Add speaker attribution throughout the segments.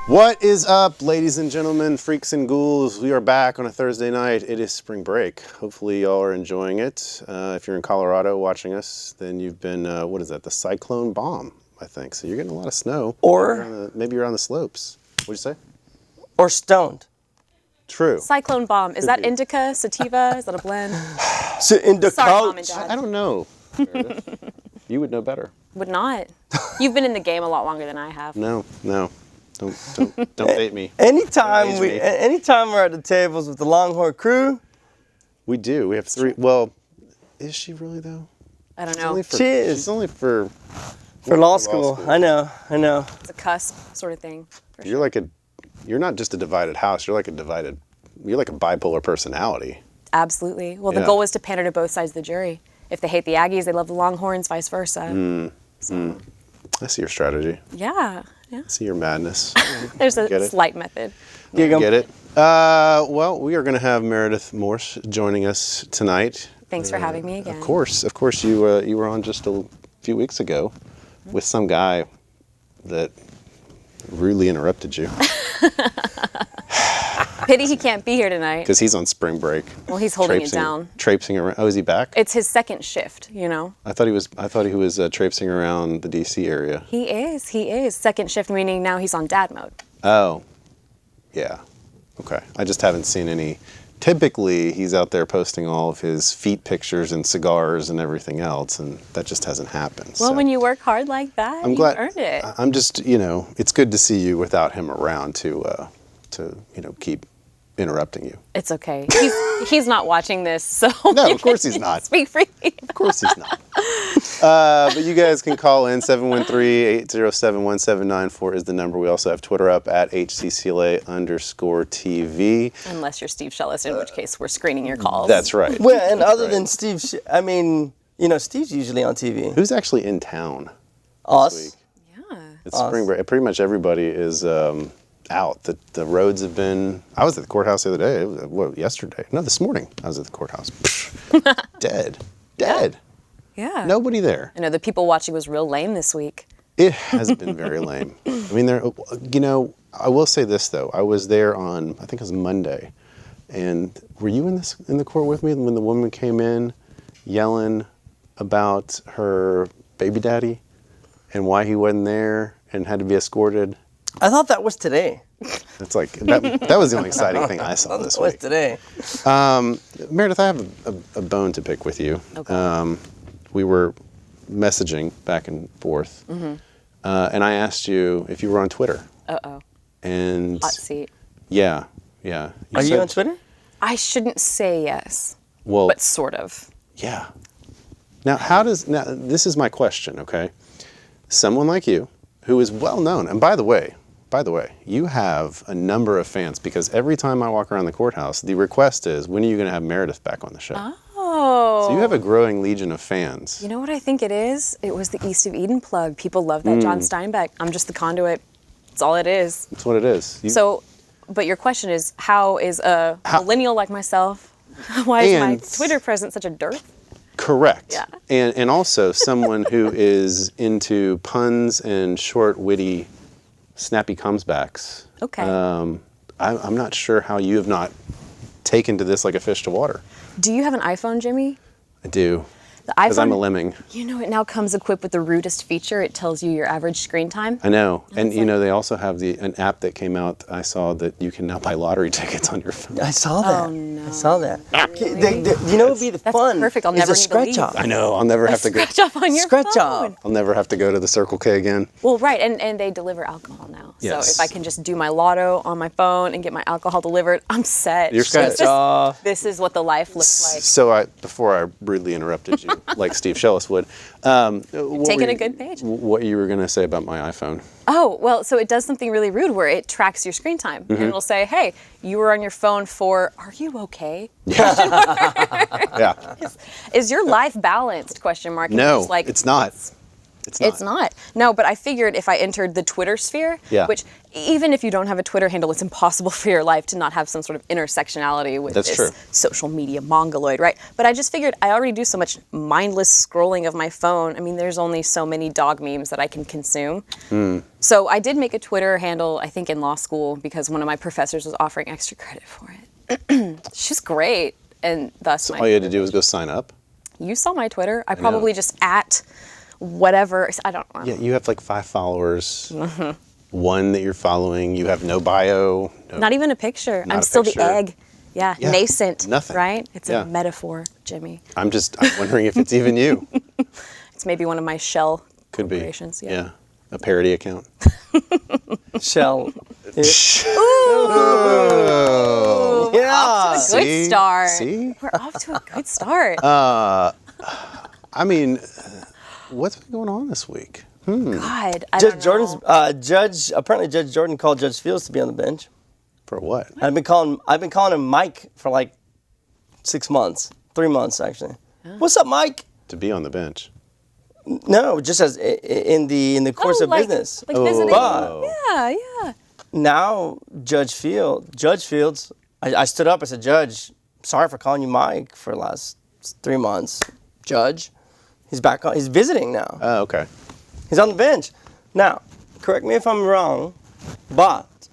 Speaker 1: What is up, ladies and gentlemen, freaks and ghouls? We are back on a Thursday night. It is spring break. Hopefully y'all are enjoying it. If you're in Colorado watching us, then you've been, what is that, the cyclone bomb, I think. So you're getting a lot of snow.
Speaker 2: Or
Speaker 1: maybe you're on the slopes. What'd you say?
Speaker 2: Or stoned.
Speaker 1: True.
Speaker 3: Cyclone bomb. Is that indica, sativa? Is that a blend?
Speaker 2: So in the
Speaker 3: Sorry, Mom and
Speaker 2: couch.
Speaker 3: Dad.
Speaker 1: I don't know, Meredith. You would know better.
Speaker 3: Would not. You've been in the game a lot longer than I have.
Speaker 1: No. Don't date me.
Speaker 2: Anytime
Speaker 1: Don't age me.
Speaker 2: anytime we're at the tables with the Longhorn crew,
Speaker 1: We do. We have three. Well, is she really though?
Speaker 3: I don't
Speaker 1: She's
Speaker 3: know.
Speaker 1: only for-
Speaker 2: She is.
Speaker 1: She's only for
Speaker 2: law school. I know.
Speaker 3: It's a cusp sort of thing. For
Speaker 1: You're like you're not just a divided house. You're like a bipolar personality.
Speaker 3: Absolutely. Well, the
Speaker 1: Yeah.
Speaker 3: goal was to pander to both sides of the jury. If they hate the Aggies, they love the Longhorns, vice versa.
Speaker 1: I see your strategy.
Speaker 3: Yeah.
Speaker 1: I see your madness.
Speaker 3: There's
Speaker 1: Get
Speaker 3: a
Speaker 1: it?
Speaker 3: slight method.
Speaker 2: Gig 'em.
Speaker 1: Get it? Well, we are going to have Meredith Morse joining us tonight.
Speaker 3: Thanks for having me again.
Speaker 1: Of course, you were on just a few weeks ago with some guy that rudely interrupted you
Speaker 3: Pity he can't be here tonight.
Speaker 1: because he's on spring break.
Speaker 3: Well, he's holding it
Speaker 1: traipsing-
Speaker 3: down.
Speaker 1: Traipsing around. Oh, is he back?
Speaker 3: It's his second shift, you know.
Speaker 1: I thought he was traipsing around the DC area.
Speaker 3: He is. Second shift, meaning now he's on dad mode.
Speaker 1: Oh, yeah. Okay. I just haven't seen any. Typically, he's out there posting all of his feet pictures and cigars and everything else, and that just hasn't happened.
Speaker 3: Well,
Speaker 1: so.
Speaker 3: when you work hard like that,
Speaker 1: I'm
Speaker 3: you
Speaker 1: glad.
Speaker 3: earned it.
Speaker 1: I'm just, it's good to see you without him around to keep interrupting you.
Speaker 3: It's okay. He's not watching this, so
Speaker 1: No, of course he's not.
Speaker 3: Speak freely.
Speaker 1: Of course he's not. But you guys can call in 713-807-1794 is the number. We also have Twitter up at HCCLA_TV.
Speaker 3: Unless you're Steve Shellis, in which case we're screening your calls.
Speaker 1: That's right.
Speaker 2: Well, and other
Speaker 1: right.
Speaker 2: than Steve, Steve's usually on TV.
Speaker 1: Who's actually in town?
Speaker 2: Us.
Speaker 1: week?
Speaker 3: Yeah.
Speaker 1: It's spring break. Pretty much everybody is out. The roads have been. I was at the courthouse the other day. It was, yesterday? No, this morning. I was at the courthouse. Dead.
Speaker 3: Yeah.
Speaker 1: Nobody there.
Speaker 3: I know the people watching was real lame this week.
Speaker 1: It has been very lame. I mean, I will say this though. I was there on, I think it was Monday, and were you in the court with me when the woman came in, yelling about her baby daddy, and why he wasn't there and had to be escorted?
Speaker 2: I thought that was today.
Speaker 1: It's like that was the only exciting thing I saw this
Speaker 2: That was
Speaker 1: week.
Speaker 2: today.
Speaker 1: Meredith, I have a bone to pick with you.
Speaker 3: Okay.
Speaker 1: We were messaging back and forth, and I asked you if you were on Twitter.
Speaker 3: Uh-oh.
Speaker 1: And
Speaker 3: Hot seat.
Speaker 1: yeah.
Speaker 2: Are you on Twitter?
Speaker 3: I shouldn't say yes,
Speaker 1: Well,
Speaker 3: but sort of.
Speaker 1: yeah. Now, this is my question, okay? Someone like you, who is well known, and by the way, you have a number of fans because every time I walk around the courthouse, the request is, when are you going to have Meredith back on the show?
Speaker 3: Oh.
Speaker 1: So you have a growing legion of fans.
Speaker 3: You know what I think it is? It was the East of Eden plug. People love that John Steinbeck. I'm just the conduit. That's all it is.
Speaker 1: That's what it is.
Speaker 3: But your question is, how is a millennial like myself, why is my Twitter presence such a dearth?
Speaker 1: Correct.
Speaker 3: Yeah.
Speaker 1: And also someone who is into puns and short, witty, snappy comebacks.
Speaker 3: Okay.
Speaker 1: I'm not sure how you have not taken to this like a fish to water.
Speaker 3: Do you have an iPhone, Jimmy?
Speaker 1: I do.
Speaker 3: The iPhone.
Speaker 1: Because I'm a lemming.
Speaker 3: You know, it now comes equipped with the rudest feature. It tells you your average screen time.
Speaker 1: I know. And they also have an app that came out, I saw, that you can now buy lottery tickets on your phone.
Speaker 2: I saw that.
Speaker 3: Oh, no.
Speaker 2: I saw that. You know what would be the
Speaker 3: That's
Speaker 2: fun?
Speaker 3: perfect. I'll
Speaker 2: is
Speaker 3: never
Speaker 2: a
Speaker 3: need to
Speaker 2: scratch
Speaker 3: leave.
Speaker 2: off.
Speaker 1: I know. I'll never have to go.
Speaker 3: Scratch off on your
Speaker 2: Scratch
Speaker 3: phone.
Speaker 2: off.
Speaker 1: I'll never have to go to the Circle K again.
Speaker 3: Well, right, and they deliver alcohol now.
Speaker 1: Yes.
Speaker 3: So if I can just do my lotto on my phone and get my alcohol delivered, I'm set.
Speaker 1: You're set.
Speaker 3: It's just- This is what the life looks like.
Speaker 1: So before I rudely interrupted you, like Steve Shellis would,
Speaker 3: Taking a good page.
Speaker 1: What you were going to say about my iPhone?
Speaker 3: Oh, well, so it does something really rude where it tracks your screen time. And it'll say, hey, you were on your phone for, are you okay?
Speaker 1: Yeah.
Speaker 3: Is your life balanced? Question mark.
Speaker 1: No,
Speaker 3: It's like,
Speaker 1: it's not.
Speaker 3: It's not. No, but I figured if I entered the Twitter sphere,
Speaker 1: Yeah.
Speaker 3: which even if you don't have a Twitter handle, it's impossible for your life to not have some sort of intersectionality with
Speaker 1: That's
Speaker 3: this
Speaker 1: true.
Speaker 3: social media mongoloid, right? But I just figured I already do so much mindless scrolling of my phone. I mean, there's only so many dog memes that I can consume. So I did make a Twitter handle, I think in law school, because one of my professors was offering extra credit for it. She's great, and thus my
Speaker 1: All you had to do was go sign up.
Speaker 3: You saw my Twitter. I probably just at whatever. I don't know.
Speaker 1: Yeah, you have like 5 followers. One that you're following. You have no bio.
Speaker 3: Not even a picture.
Speaker 1: Not
Speaker 3: I'm
Speaker 1: a
Speaker 3: still
Speaker 1: picture.
Speaker 3: the egg. Yeah,
Speaker 1: Yeah,
Speaker 3: nascent.
Speaker 1: nothing.
Speaker 3: Right? It's
Speaker 1: Yeah.
Speaker 3: a metaphor, Jimmy.
Speaker 1: I'm wondering if it's even you.
Speaker 3: It's maybe one of my shell
Speaker 1: Could be.
Speaker 3: corporations.
Speaker 1: Yeah. A parody account.
Speaker 2: Shell.
Speaker 1: Oh.
Speaker 2: Yeah.
Speaker 3: Good
Speaker 1: See?
Speaker 3: start.
Speaker 1: See?
Speaker 3: We're off to a good start.
Speaker 1: I mean, what's been going on this week?
Speaker 3: God, I
Speaker 2: Judge
Speaker 3: don't
Speaker 2: Jordan's
Speaker 3: know.
Speaker 2: apparently Judge Jordan called Judge Fields to be on the bench.
Speaker 1: For what?
Speaker 2: I've been calling him Mike for like 6 months, 3 months actually. What's up, Mike?
Speaker 1: To be on the bench.
Speaker 2: No, just as in the course of business.
Speaker 3: Like visiting.
Speaker 2: But
Speaker 3: Yeah.
Speaker 2: now Judge Fields, I stood up. I said, Judge, sorry for calling you Mike for the last 3 months. Judge, he's back on. He's visiting now.
Speaker 1: Oh, okay.
Speaker 2: He's on the bench. Now, correct me if I'm wrong, but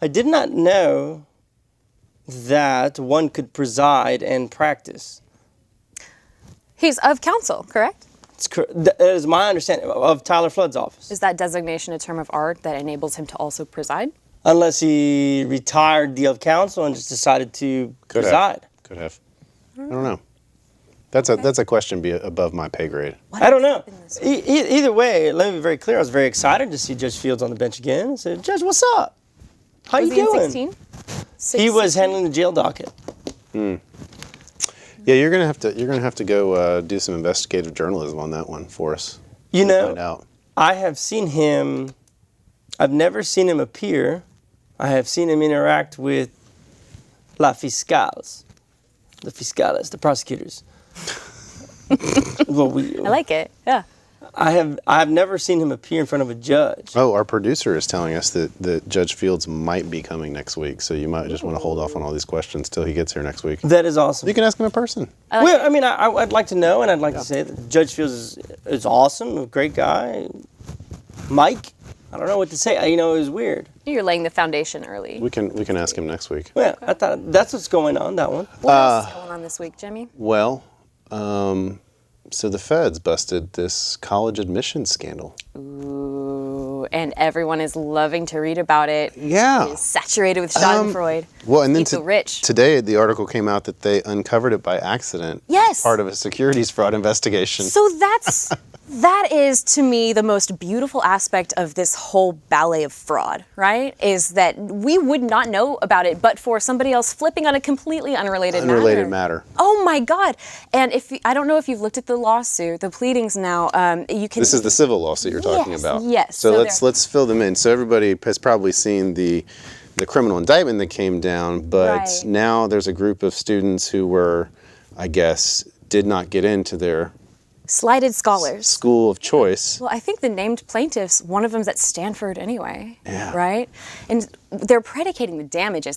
Speaker 2: I did not know that one could preside and practice.
Speaker 3: He's of counsel, correct?
Speaker 2: That is my understanding of Tyler Flood's office.
Speaker 3: Is that designation a term of art that enables him to also preside?
Speaker 2: Unless he retired the of counsel and just decided to preside.
Speaker 1: Could have. I don't know. That's a question above my pay grade.
Speaker 2: I don't know. Either way, let me be very clear. I was very excited to see Judge Fields on the bench again. I said, Judge, what's up? How
Speaker 3: Was
Speaker 2: you
Speaker 3: he in
Speaker 2: doing?
Speaker 3: 16?
Speaker 2: He was handling the jail docket.
Speaker 1: Yeah, you're gonna have to go do some investigative journalism on that one for us.
Speaker 2: You
Speaker 1: Find
Speaker 2: know,
Speaker 1: out.
Speaker 2: I have seen him. I've never seen him appear. I have seen him interact with the fiscales, the prosecutors. Well,
Speaker 3: I like it. Yeah.
Speaker 2: I have never seen him appear in front of a judge.
Speaker 1: Oh, our producer is telling us that Judge Fields might be coming next week, so you might just want to hold off on all these questions till he gets here next week.
Speaker 2: That is awesome.
Speaker 1: You can ask him in person.
Speaker 2: Well, I mean, I'd like to know, and I'd like to say that Judge Fields is awesome, a great guy. Mike, I don't know what to say. You know, it was weird.
Speaker 3: You're laying the foundation early.
Speaker 1: We can ask him next week.
Speaker 2: Well, I thought that's what's going on, that one.
Speaker 3: What else is going on this week, Jimmy?
Speaker 1: Well, so the feds busted this college admissions scandal.
Speaker 3: Ooh, and everyone is loving to read about it.
Speaker 1: Yeah.
Speaker 3: It is saturated with Schadenfreude.
Speaker 1: Well, and then
Speaker 3: People rich.
Speaker 1: today the article came out that they uncovered it by accident.
Speaker 3: Yes.
Speaker 1: As part of a securities fraud investigation.
Speaker 3: So that is to me the most beautiful aspect of this whole ballet of fraud, right? Is that we would not know about it but for somebody else flipping on a completely unrelated
Speaker 1: matter.
Speaker 3: Oh my God! And I don't know if you've looked at the lawsuit, the pleadings now. You can.
Speaker 1: This is the civil lawsuit you're talking about.
Speaker 3: Yes.
Speaker 1: So let's fill them in. So everybody has probably seen the criminal indictment that came down, but
Speaker 3: Right.
Speaker 1: now there's a group of students who were, I guess, did not get into their
Speaker 3: Slighted scholars.
Speaker 1: school of choice.
Speaker 3: Well, I think the named plaintiffs, one of them's at Stanford anyway,
Speaker 1: Yeah.
Speaker 3: right? And they're predicating the damages.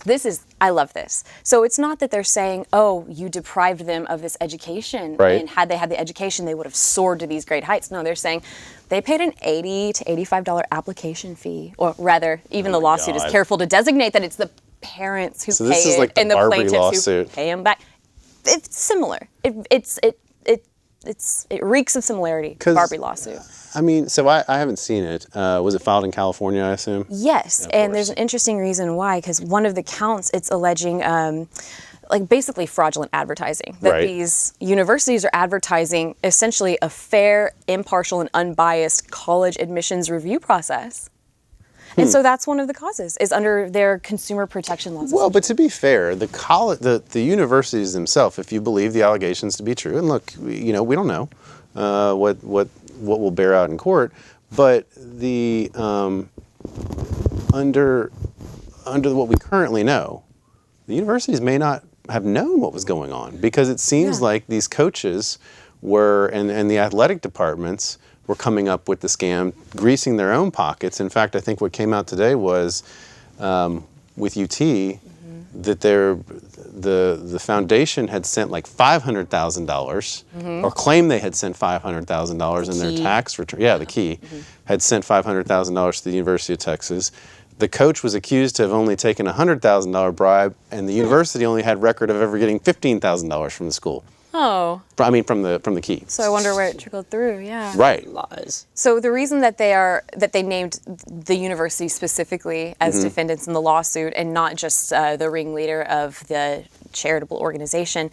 Speaker 3: I love this. So it's not that they're saying, oh, you deprived them of this education.
Speaker 1: Right.
Speaker 3: And had they had the education, they would have soared to these great heights. No, they're saying they paid an $80 to $85 application fee. Or rather, even the lawsuit is
Speaker 1: God.
Speaker 3: careful to designate that it's the parents who
Speaker 1: So
Speaker 3: pay
Speaker 1: this is
Speaker 3: it
Speaker 1: like the
Speaker 3: and the
Speaker 1: Barbary
Speaker 3: plaintiffs
Speaker 1: lawsuit.
Speaker 3: who pay them back. It's similar. It reeks of similarity,
Speaker 1: 'Cause-
Speaker 3: Barbie lawsuit.
Speaker 1: I mean, so I haven't seen it. Was it filed in California, I assume?
Speaker 3: Yes, and there's an interesting reason why, because one of the counts it's alleging, like basically fraudulent advertising. That
Speaker 1: Right.
Speaker 3: these universities are advertising essentially a fair, impartial, and unbiased college admissions review process. And so that's one of the causes, is under their consumer protection laws.
Speaker 1: Well, but to be fair, the universities themselves, if you believe the allegations to be true, and look, we don't know what will bear out in court, but the under what we currently know, the universities may not have known what was going on, because it seems like these coaches were and the athletic departments were coming up with the scam, greasing their own pockets. In fact, I think what came out today was with UT that the foundation had sent like $500,000 or claimed they had sent $500,000 in their tax return. Yeah, the key had sent $500,000 to the University of Texas. The coach was accused to have only taken a $100,000 bribe, and the university only had record of ever getting $15,000 from the school.
Speaker 3: Oh.
Speaker 1: I mean, from the key.
Speaker 3: So I wonder where it trickled through. Yeah.
Speaker 1: Right.
Speaker 2: Lies.
Speaker 3: So the reason that they named the university specifically as defendants in the lawsuit and not just the ringleader of the charitable organization,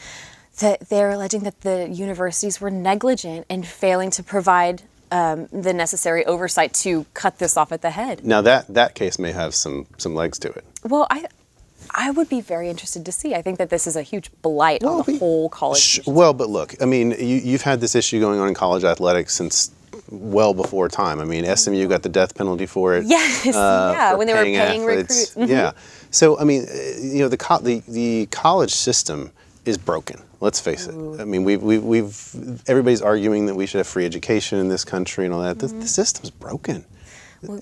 Speaker 3: that they're alleging that the universities were negligent in failing to provide the necessary oversight to cut this off at the head.
Speaker 1: Now that case may have some legs to it.
Speaker 3: Well, I would be very interested to see. I think that this is a huge blight on the whole college.
Speaker 1: Well, but look, I mean, you've had this issue going on in college athletics since well before time. I mean, SMU got the death penalty for it.
Speaker 3: Yes, yeah, when they were paying recruits.
Speaker 1: Yeah. So, I mean, you know, the college system is broken. Let's face it. I mean, everybody's arguing that we should have free education in this country and all that. The system's broken.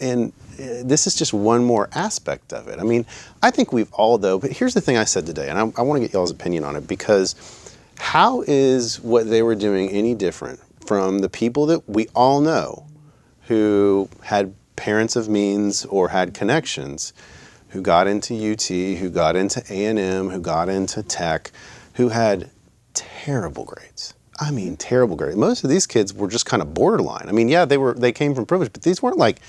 Speaker 1: And this is just one more aspect of it. I mean, I think we've all, though, but here's the thing I said today, and I want to get y'all's opinion on it, because how is what they were doing any different from the people that we all know who had parents of means or had connections, who got into UT, who got into A&M, who got into tech, who had terrible grades? I mean, terrible grades. Most of these kids were just kind of borderline. I mean, yeah, they came from privilege, but these weren't like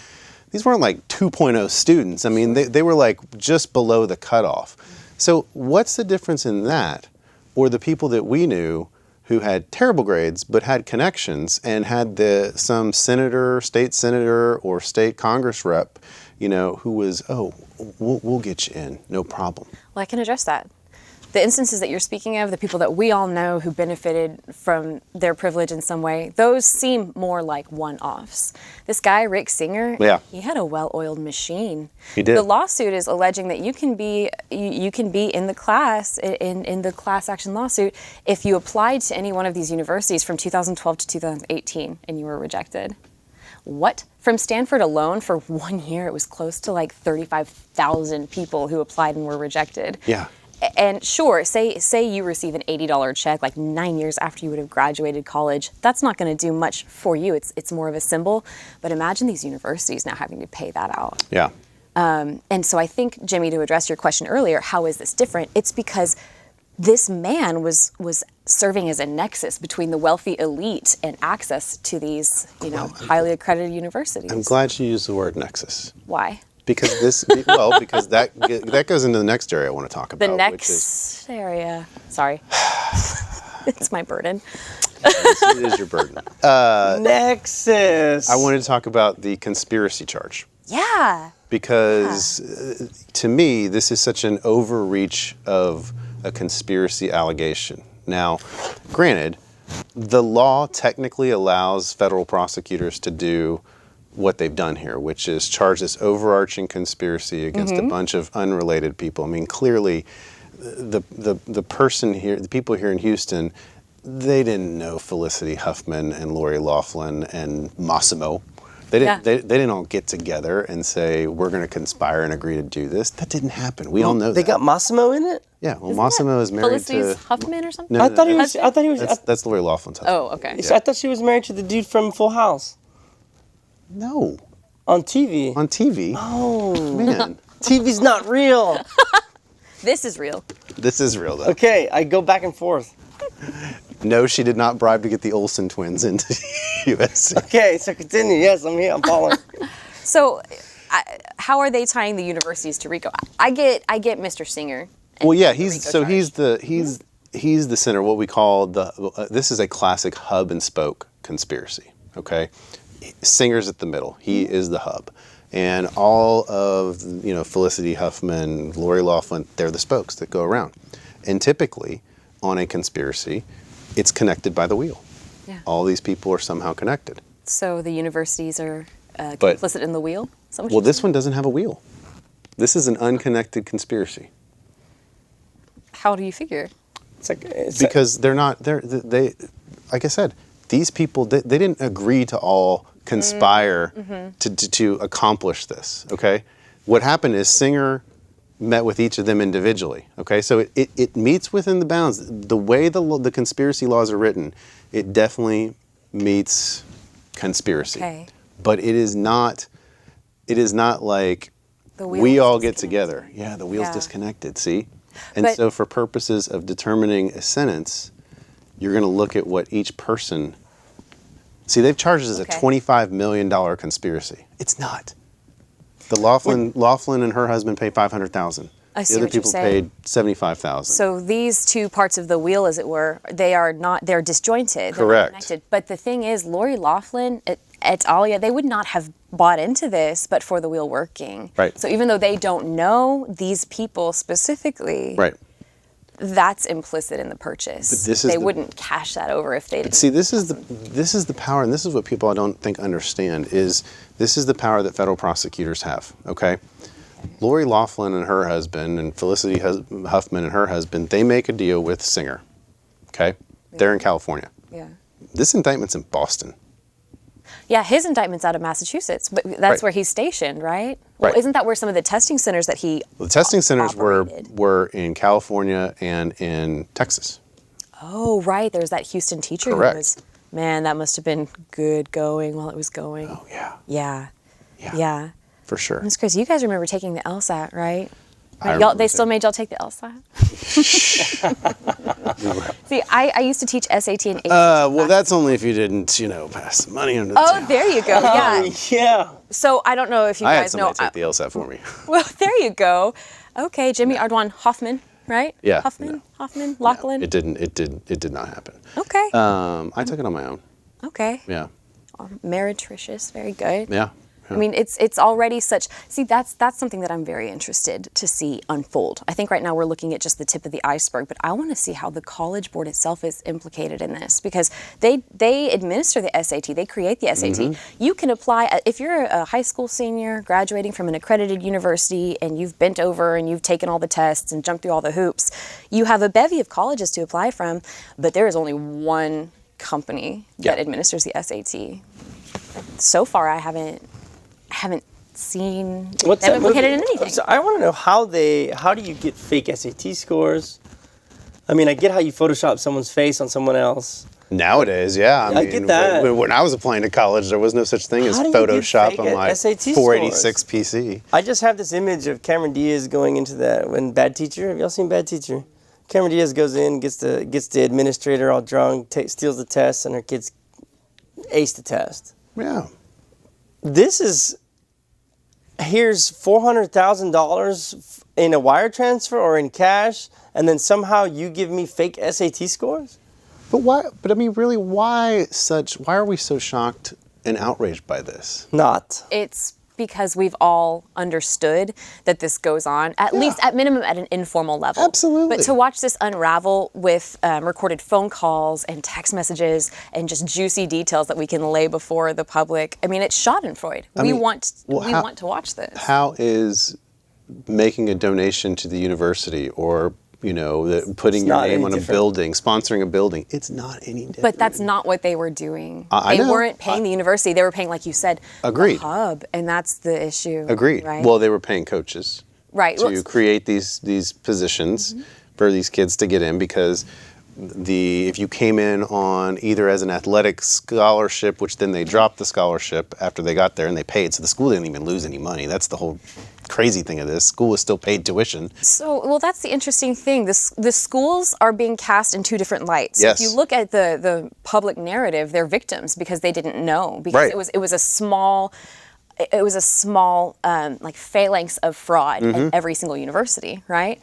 Speaker 1: 2.0 students. I mean, they were like just below the cutoff. So what's the difference in that or the people that we knew who had terrible grades but had connections and had some senator, state senator, or state Congress rep, you know, who was, we'll get you in, no problem.
Speaker 3: Well, I can address that. The instances that you're speaking of, the people that we all know who benefited from their privilege in some way, those seem more like one-offs. This guy, Rick Singer, he had a well-oiled machine.
Speaker 1: He did.
Speaker 3: The lawsuit is alleging that you can be in the class, in the class action lawsuit, if you applied to any one of these universities from 2012 to 2018 and you were rejected. What? From Stanford alone, for 1 year, it was close to like 35,000 people who applied and were rejected.
Speaker 1: Yeah.
Speaker 3: And sure, say you receive an $80 check like 9 years after you would have graduated college. That's not going to do much for you. It's more of a symbol. But imagine these universities now having to pay that out.
Speaker 1: Yeah.
Speaker 3: And so I think, Jimmy, to address your question earlier, how is this different? It's because this man was serving as a nexus between the wealthy elite and access to these, highly accredited universities.
Speaker 1: I'm glad you used the word nexus.
Speaker 3: Why?
Speaker 1: Because because that goes into the next area I want to talk about.
Speaker 3: The next area. Sorry. It's my burden.
Speaker 1: It is your burden.
Speaker 2: Nexus.
Speaker 1: I wanted to talk about the conspiracy charge.
Speaker 3: Yeah.
Speaker 1: Because to me, this is such an overreach of a conspiracy allegation. Now, granted, the law technically allows federal prosecutors to do what they've done here, which is charge this overarching conspiracy against a bunch of unrelated people. I mean, clearly, the person here, the people here in Houston, they didn't know Felicity Huffman and Lori Loughlin and Massimo. They didn't all get together and say, we're going to conspire and agree to do this. That didn't happen. We all know
Speaker 2: they
Speaker 1: that.
Speaker 2: got Massimo in it?
Speaker 1: Yeah, well, Massimo is married
Speaker 3: Felicity's
Speaker 1: to...
Speaker 3: Huffman or something?
Speaker 1: No,
Speaker 2: I thought he was.
Speaker 1: That's Lori Loughlin's husband.
Speaker 3: Oh, okay.
Speaker 2: I thought she was married to the dude from Full House.
Speaker 1: No.
Speaker 2: On TV.
Speaker 1: On TV?
Speaker 2: Oh.
Speaker 1: Man.
Speaker 2: TV's not real.
Speaker 3: This is real.
Speaker 1: This is real, though.
Speaker 2: Okay, I go back and forth.
Speaker 1: No, she did not bribe to get the Olsen twins into USC.
Speaker 2: Okay, so continue. Yes, I'm here. I'm following.
Speaker 3: So, how are they tying the universities to RICO? I get Mr. Singer.
Speaker 1: Well, yeah, he's the center. What we call this is a classic hub and spoke conspiracy. Okay, Singer's at the middle. He is the hub, and all of Felicity Huffman, Lori Loughlin, they're the spokes that go around. And typically, on a conspiracy, it's connected by the wheel.
Speaker 3: Yeah.
Speaker 1: All these people are somehow connected.
Speaker 3: So the universities are complicit in the wheel?
Speaker 1: Well, this one doesn't have a wheel. This is an unconnected conspiracy.
Speaker 3: How do you figure?
Speaker 1: Because they're not, like I said, these people, they didn't agree to all conspire to accomplish this, okay? What happened is Singer met with each of them individually, okay? So it meets within the bounds. The way the conspiracy laws are written, it definitely meets conspiracy.
Speaker 3: Okay.
Speaker 1: But it is not like
Speaker 3: The wheel
Speaker 1: we
Speaker 3: is
Speaker 1: all get
Speaker 3: disconnected.
Speaker 1: together. Yeah, the wheel's
Speaker 3: Yeah.
Speaker 1: disconnected, see? And
Speaker 3: But-
Speaker 1: so for purposes of determining a sentence, you're going to look at what each person. See, they've charged us
Speaker 3: Okay.
Speaker 1: a $25 million conspiracy. It's not. The Laughlin and her husband paid $500,000.
Speaker 3: I see
Speaker 1: The other
Speaker 3: what you're
Speaker 1: people
Speaker 3: saying.
Speaker 1: paid $75,000.
Speaker 3: So these two parts of the wheel, as it were, they're disjointed. They're not
Speaker 1: Correct.
Speaker 3: connected. But the thing is, Lori Laughlin et al., they would not have bought into this but for the wheel working.
Speaker 1: Right.
Speaker 3: So even though they don't know these people specifically,
Speaker 1: Right.
Speaker 3: that's implicit in the purchase.
Speaker 1: But this is
Speaker 3: they
Speaker 1: the-
Speaker 3: wouldn't cash that over if they didn't.
Speaker 1: See, this is the power, and this is what people I don't think understand, is this is the power that federal prosecutors have, okay? Lori Laughlin and her husband, and Felicity Huffman and her husband, they make a deal with Singer, okay? They're in California.
Speaker 3: Yeah.
Speaker 1: This indictment's in Boston.
Speaker 3: Yeah, his indictment's out of Massachusetts, but that's
Speaker 1: Right.
Speaker 3: where he's stationed, right? Well,
Speaker 1: Right.
Speaker 3: isn't that where some of the testing centers that he
Speaker 1: The testing centers
Speaker 3: operated?
Speaker 1: were in California and in Texas.
Speaker 3: Oh, right. There was that Houston teacher
Speaker 1: Correct.
Speaker 3: who was, man, that must have been good going while it was going.
Speaker 1: Oh, yeah.
Speaker 3: Yeah.
Speaker 1: Yeah.
Speaker 3: Yeah.
Speaker 1: For sure.
Speaker 3: Miss Chris, you guys remember taking the LSAT, right?
Speaker 1: I
Speaker 3: Y'all,
Speaker 1: remember
Speaker 3: they still
Speaker 1: taking-
Speaker 3: made y'all take the LSAT? See, I used to teach SAT and ACT.
Speaker 1: Well, that's only if you didn't, pass the money under the
Speaker 3: Oh,
Speaker 1: table.
Speaker 3: there you go. Yeah.
Speaker 2: Yeah.
Speaker 3: So I don't know if you
Speaker 1: I had
Speaker 3: guys know.
Speaker 1: somebody take the LSAT for me.
Speaker 3: Well, there you go. Okay, Jimmy Ardwan Hoffman, right?
Speaker 1: Yeah,
Speaker 3: Hoffman,
Speaker 1: no.
Speaker 3: Hoffman, Lachlan.
Speaker 1: It did not happen.
Speaker 3: Okay.
Speaker 1: I took it on my own.
Speaker 3: Okay.
Speaker 1: Yeah.
Speaker 3: Meretricious. Very good.
Speaker 1: Yeah.
Speaker 3: I mean, it's already such. See, that's something that I'm very interested to see unfold. I think right now we're looking at just the tip of the iceberg, but I want to see how the College Board itself is implicated in this because they administer the SAT, they create the SAT. You can apply if you're a high school senior graduating from an accredited university and you've bent over and you've taken all the tests and jumped through all the hoops. You have a bevy of colleges to apply from, but there is only one company that
Speaker 1: Yeah.
Speaker 3: administers the SAT. So far, I haven't seen
Speaker 2: What's
Speaker 3: them
Speaker 2: that
Speaker 3: implicated in
Speaker 2: movie?
Speaker 3: anything.
Speaker 2: So I want to know how do you get fake SAT scores? I mean, I get how you Photoshop someone's face on someone else.
Speaker 1: Nowadays, yeah.
Speaker 2: I get that.
Speaker 1: When I was applying to college, there was no such thing as
Speaker 2: How do you get
Speaker 1: Photoshop
Speaker 2: fake
Speaker 1: on my
Speaker 2: SAT
Speaker 1: 486 PC.
Speaker 2: I just have this image of Cameron Diaz going into when Bad Teacher. Have y'all seen Bad Teacher? Cameron Diaz goes in, gets the administrator all drunk, steals the test, and her kids ace the test.
Speaker 1: Yeah.
Speaker 2: Here's $400,000 in a wire transfer or in cash, and then somehow you give me fake SAT scores?
Speaker 1: But why? But I mean, really, why are we so shocked and outraged by this?
Speaker 2: Not.
Speaker 3: It's because we've all understood that this goes on, at least at minimum at an informal level.
Speaker 1: Absolutely.
Speaker 3: But to watch this unravel with recorded phone calls and text messages and just juicy details that we can lay before the public, I mean, it's Schadenfreude. We want to watch this.
Speaker 1: How is making a donation to the university or putting your
Speaker 2: not
Speaker 1: name
Speaker 2: any
Speaker 1: on a
Speaker 2: different.
Speaker 1: building, sponsoring a building? It's not any different.
Speaker 3: But that's not what they were doing.
Speaker 1: I
Speaker 3: They
Speaker 1: know.
Speaker 3: weren't paying the university. They were paying, like you said,
Speaker 1: Agreed.
Speaker 3: the hub, and that's the issue.
Speaker 1: Agreed.
Speaker 3: Right?
Speaker 1: Well, they were paying coaches
Speaker 3: right.
Speaker 1: to
Speaker 3: Well,
Speaker 1: create these positions for these kids to get in because if you came in on either as an athletic scholarship, which then they dropped the scholarship after they got there and they paid, so the school didn't even lose any money. That's the whole crazy thing of this. School was still paid tuition.
Speaker 3: So, well, that's the interesting thing. The schools are being cast in two different lights.
Speaker 1: Yes.
Speaker 3: If you look at the public narrative, they're victims because they didn't know. Because
Speaker 1: Right.
Speaker 3: it was a small like phalanx of fraud at every single university, right?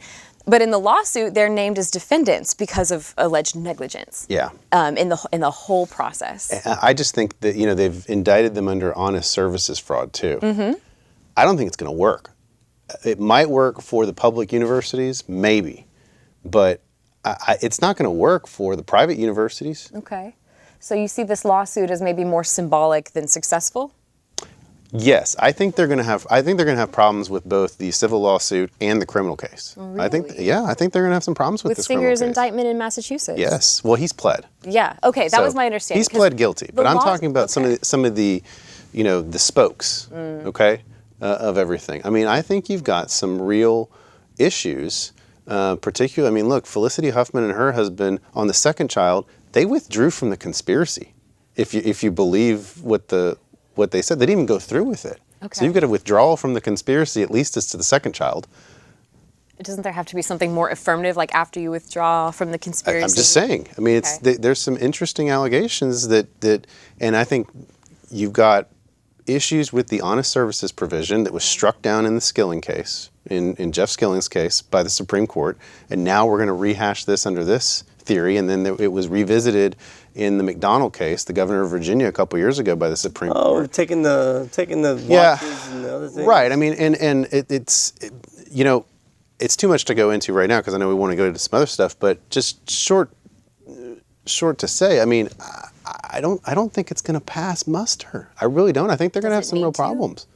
Speaker 3: But in the lawsuit, they're named as defendants because of alleged negligence.
Speaker 1: Yeah.
Speaker 3: In the whole process.
Speaker 1: I just think that they've indicted them under honest services fraud too. I don't think it's going to work. It might work for the public universities, maybe, but it's not going to work for the private universities.
Speaker 3: Okay. So you see this lawsuit as maybe more symbolic than successful?
Speaker 1: Yes, I think they're going to have. I think they're going to have problems with both the civil lawsuit and the criminal case.
Speaker 3: Really?
Speaker 1: I think. Yeah, I think they're going to have some problems with this
Speaker 3: Singer's
Speaker 1: criminal case.
Speaker 3: indictment in Massachusetts.
Speaker 1: Yes. Well, he's pled.
Speaker 3: Yeah. Okay, that
Speaker 1: So
Speaker 3: was my understanding.
Speaker 1: He's pled guilty, but I'm
Speaker 3: laws-
Speaker 1: talking about some of the, the spokes, okay, of everything. I mean, I think you've got some real issues. Particularly, I mean, look, Felicity Huffman and her husband on the second child, they withdrew from the conspiracy. If you believe what they said, they didn't even go through with it.
Speaker 3: Okay.
Speaker 1: So you've got a withdrawal from the conspiracy, at least as to the second child.
Speaker 3: Doesn't there have to be something more affirmative, like after you withdraw from the conspiracy?
Speaker 1: I'm just saying. I mean,
Speaker 3: Okay.
Speaker 1: there's some interesting allegations that, and I think you've got issues with the honest services provision that was struck down in the Skilling case, in Jeff Skilling's case by the Supreme Court, and now we're going to rehash this under this theory, and then it was revisited in the McDonald case, the governor of Virginia, a couple years ago by the Supreme
Speaker 2: Oh,
Speaker 1: Court.
Speaker 2: taking the
Speaker 1: Yeah.
Speaker 2: watches and the other things.
Speaker 1: Right. I mean, and it's too much to go into right now because I know we want to go into some other stuff, but just short to say, I mean, I don't think it's going to pass muster. I really don't. I think they're going to have
Speaker 3: Does it
Speaker 1: some real
Speaker 3: need to?
Speaker 1: problems.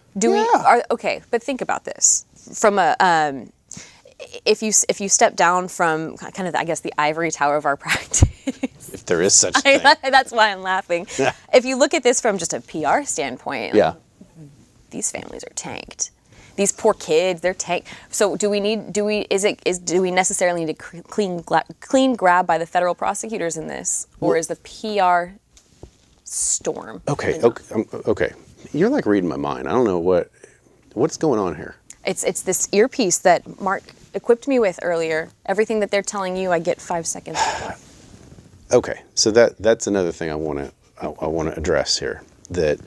Speaker 3: Okay, but think about this from a if you step down from kind of the ivory tower of our practice.
Speaker 1: If there is such a thing.
Speaker 3: That's why I'm laughing. If you look at this from just a PR standpoint,
Speaker 1: Yeah.
Speaker 3: these families are tanked. These poor kids, they're tanked. So do we necessarily need to clean grab by the federal prosecutors in this, or is the PR storm?
Speaker 1: Okay.
Speaker 3: enough?
Speaker 1: Okay. You're like reading my mind. I don't know what's going on here.
Speaker 3: It's this earpiece that Mark equipped me with earlier. Everything that they're telling you, I get 5 seconds before.
Speaker 1: Okay, so that's another thing I want to address here, that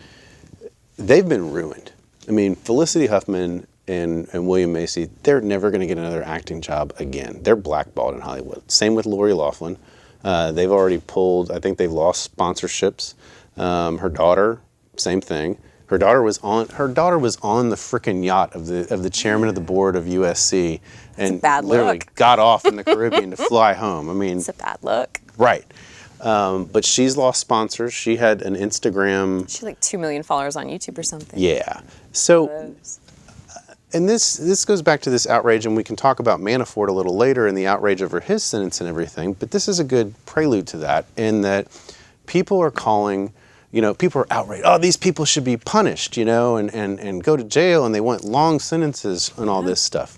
Speaker 1: they've been ruined. I mean, Felicity Huffman and William Macy, they're never going to get another acting job again. They're blackballed in Hollywood. Same with Lori Loughlin. They've already pulled. I think they've lost sponsorships. Her daughter, same thing. Her daughter was on the frickin' yacht of the chairman of the board of USC, and
Speaker 3: bad
Speaker 1: literally
Speaker 3: look.
Speaker 1: got off in the Caribbean to fly home. I mean,
Speaker 3: It's a bad look.
Speaker 1: right. But she's lost sponsors. She had an Instagram.
Speaker 3: She had like 2 million followers on YouTube or something.
Speaker 1: Yeah. So, and this goes back to this outrage, and we can talk about Manafort a little later and the outrage over his sentence and everything. But this is a good prelude to that, in that people are calling. People are outraged. Oh, these people should be punished, and go to jail, and they want long sentences and all this stuff.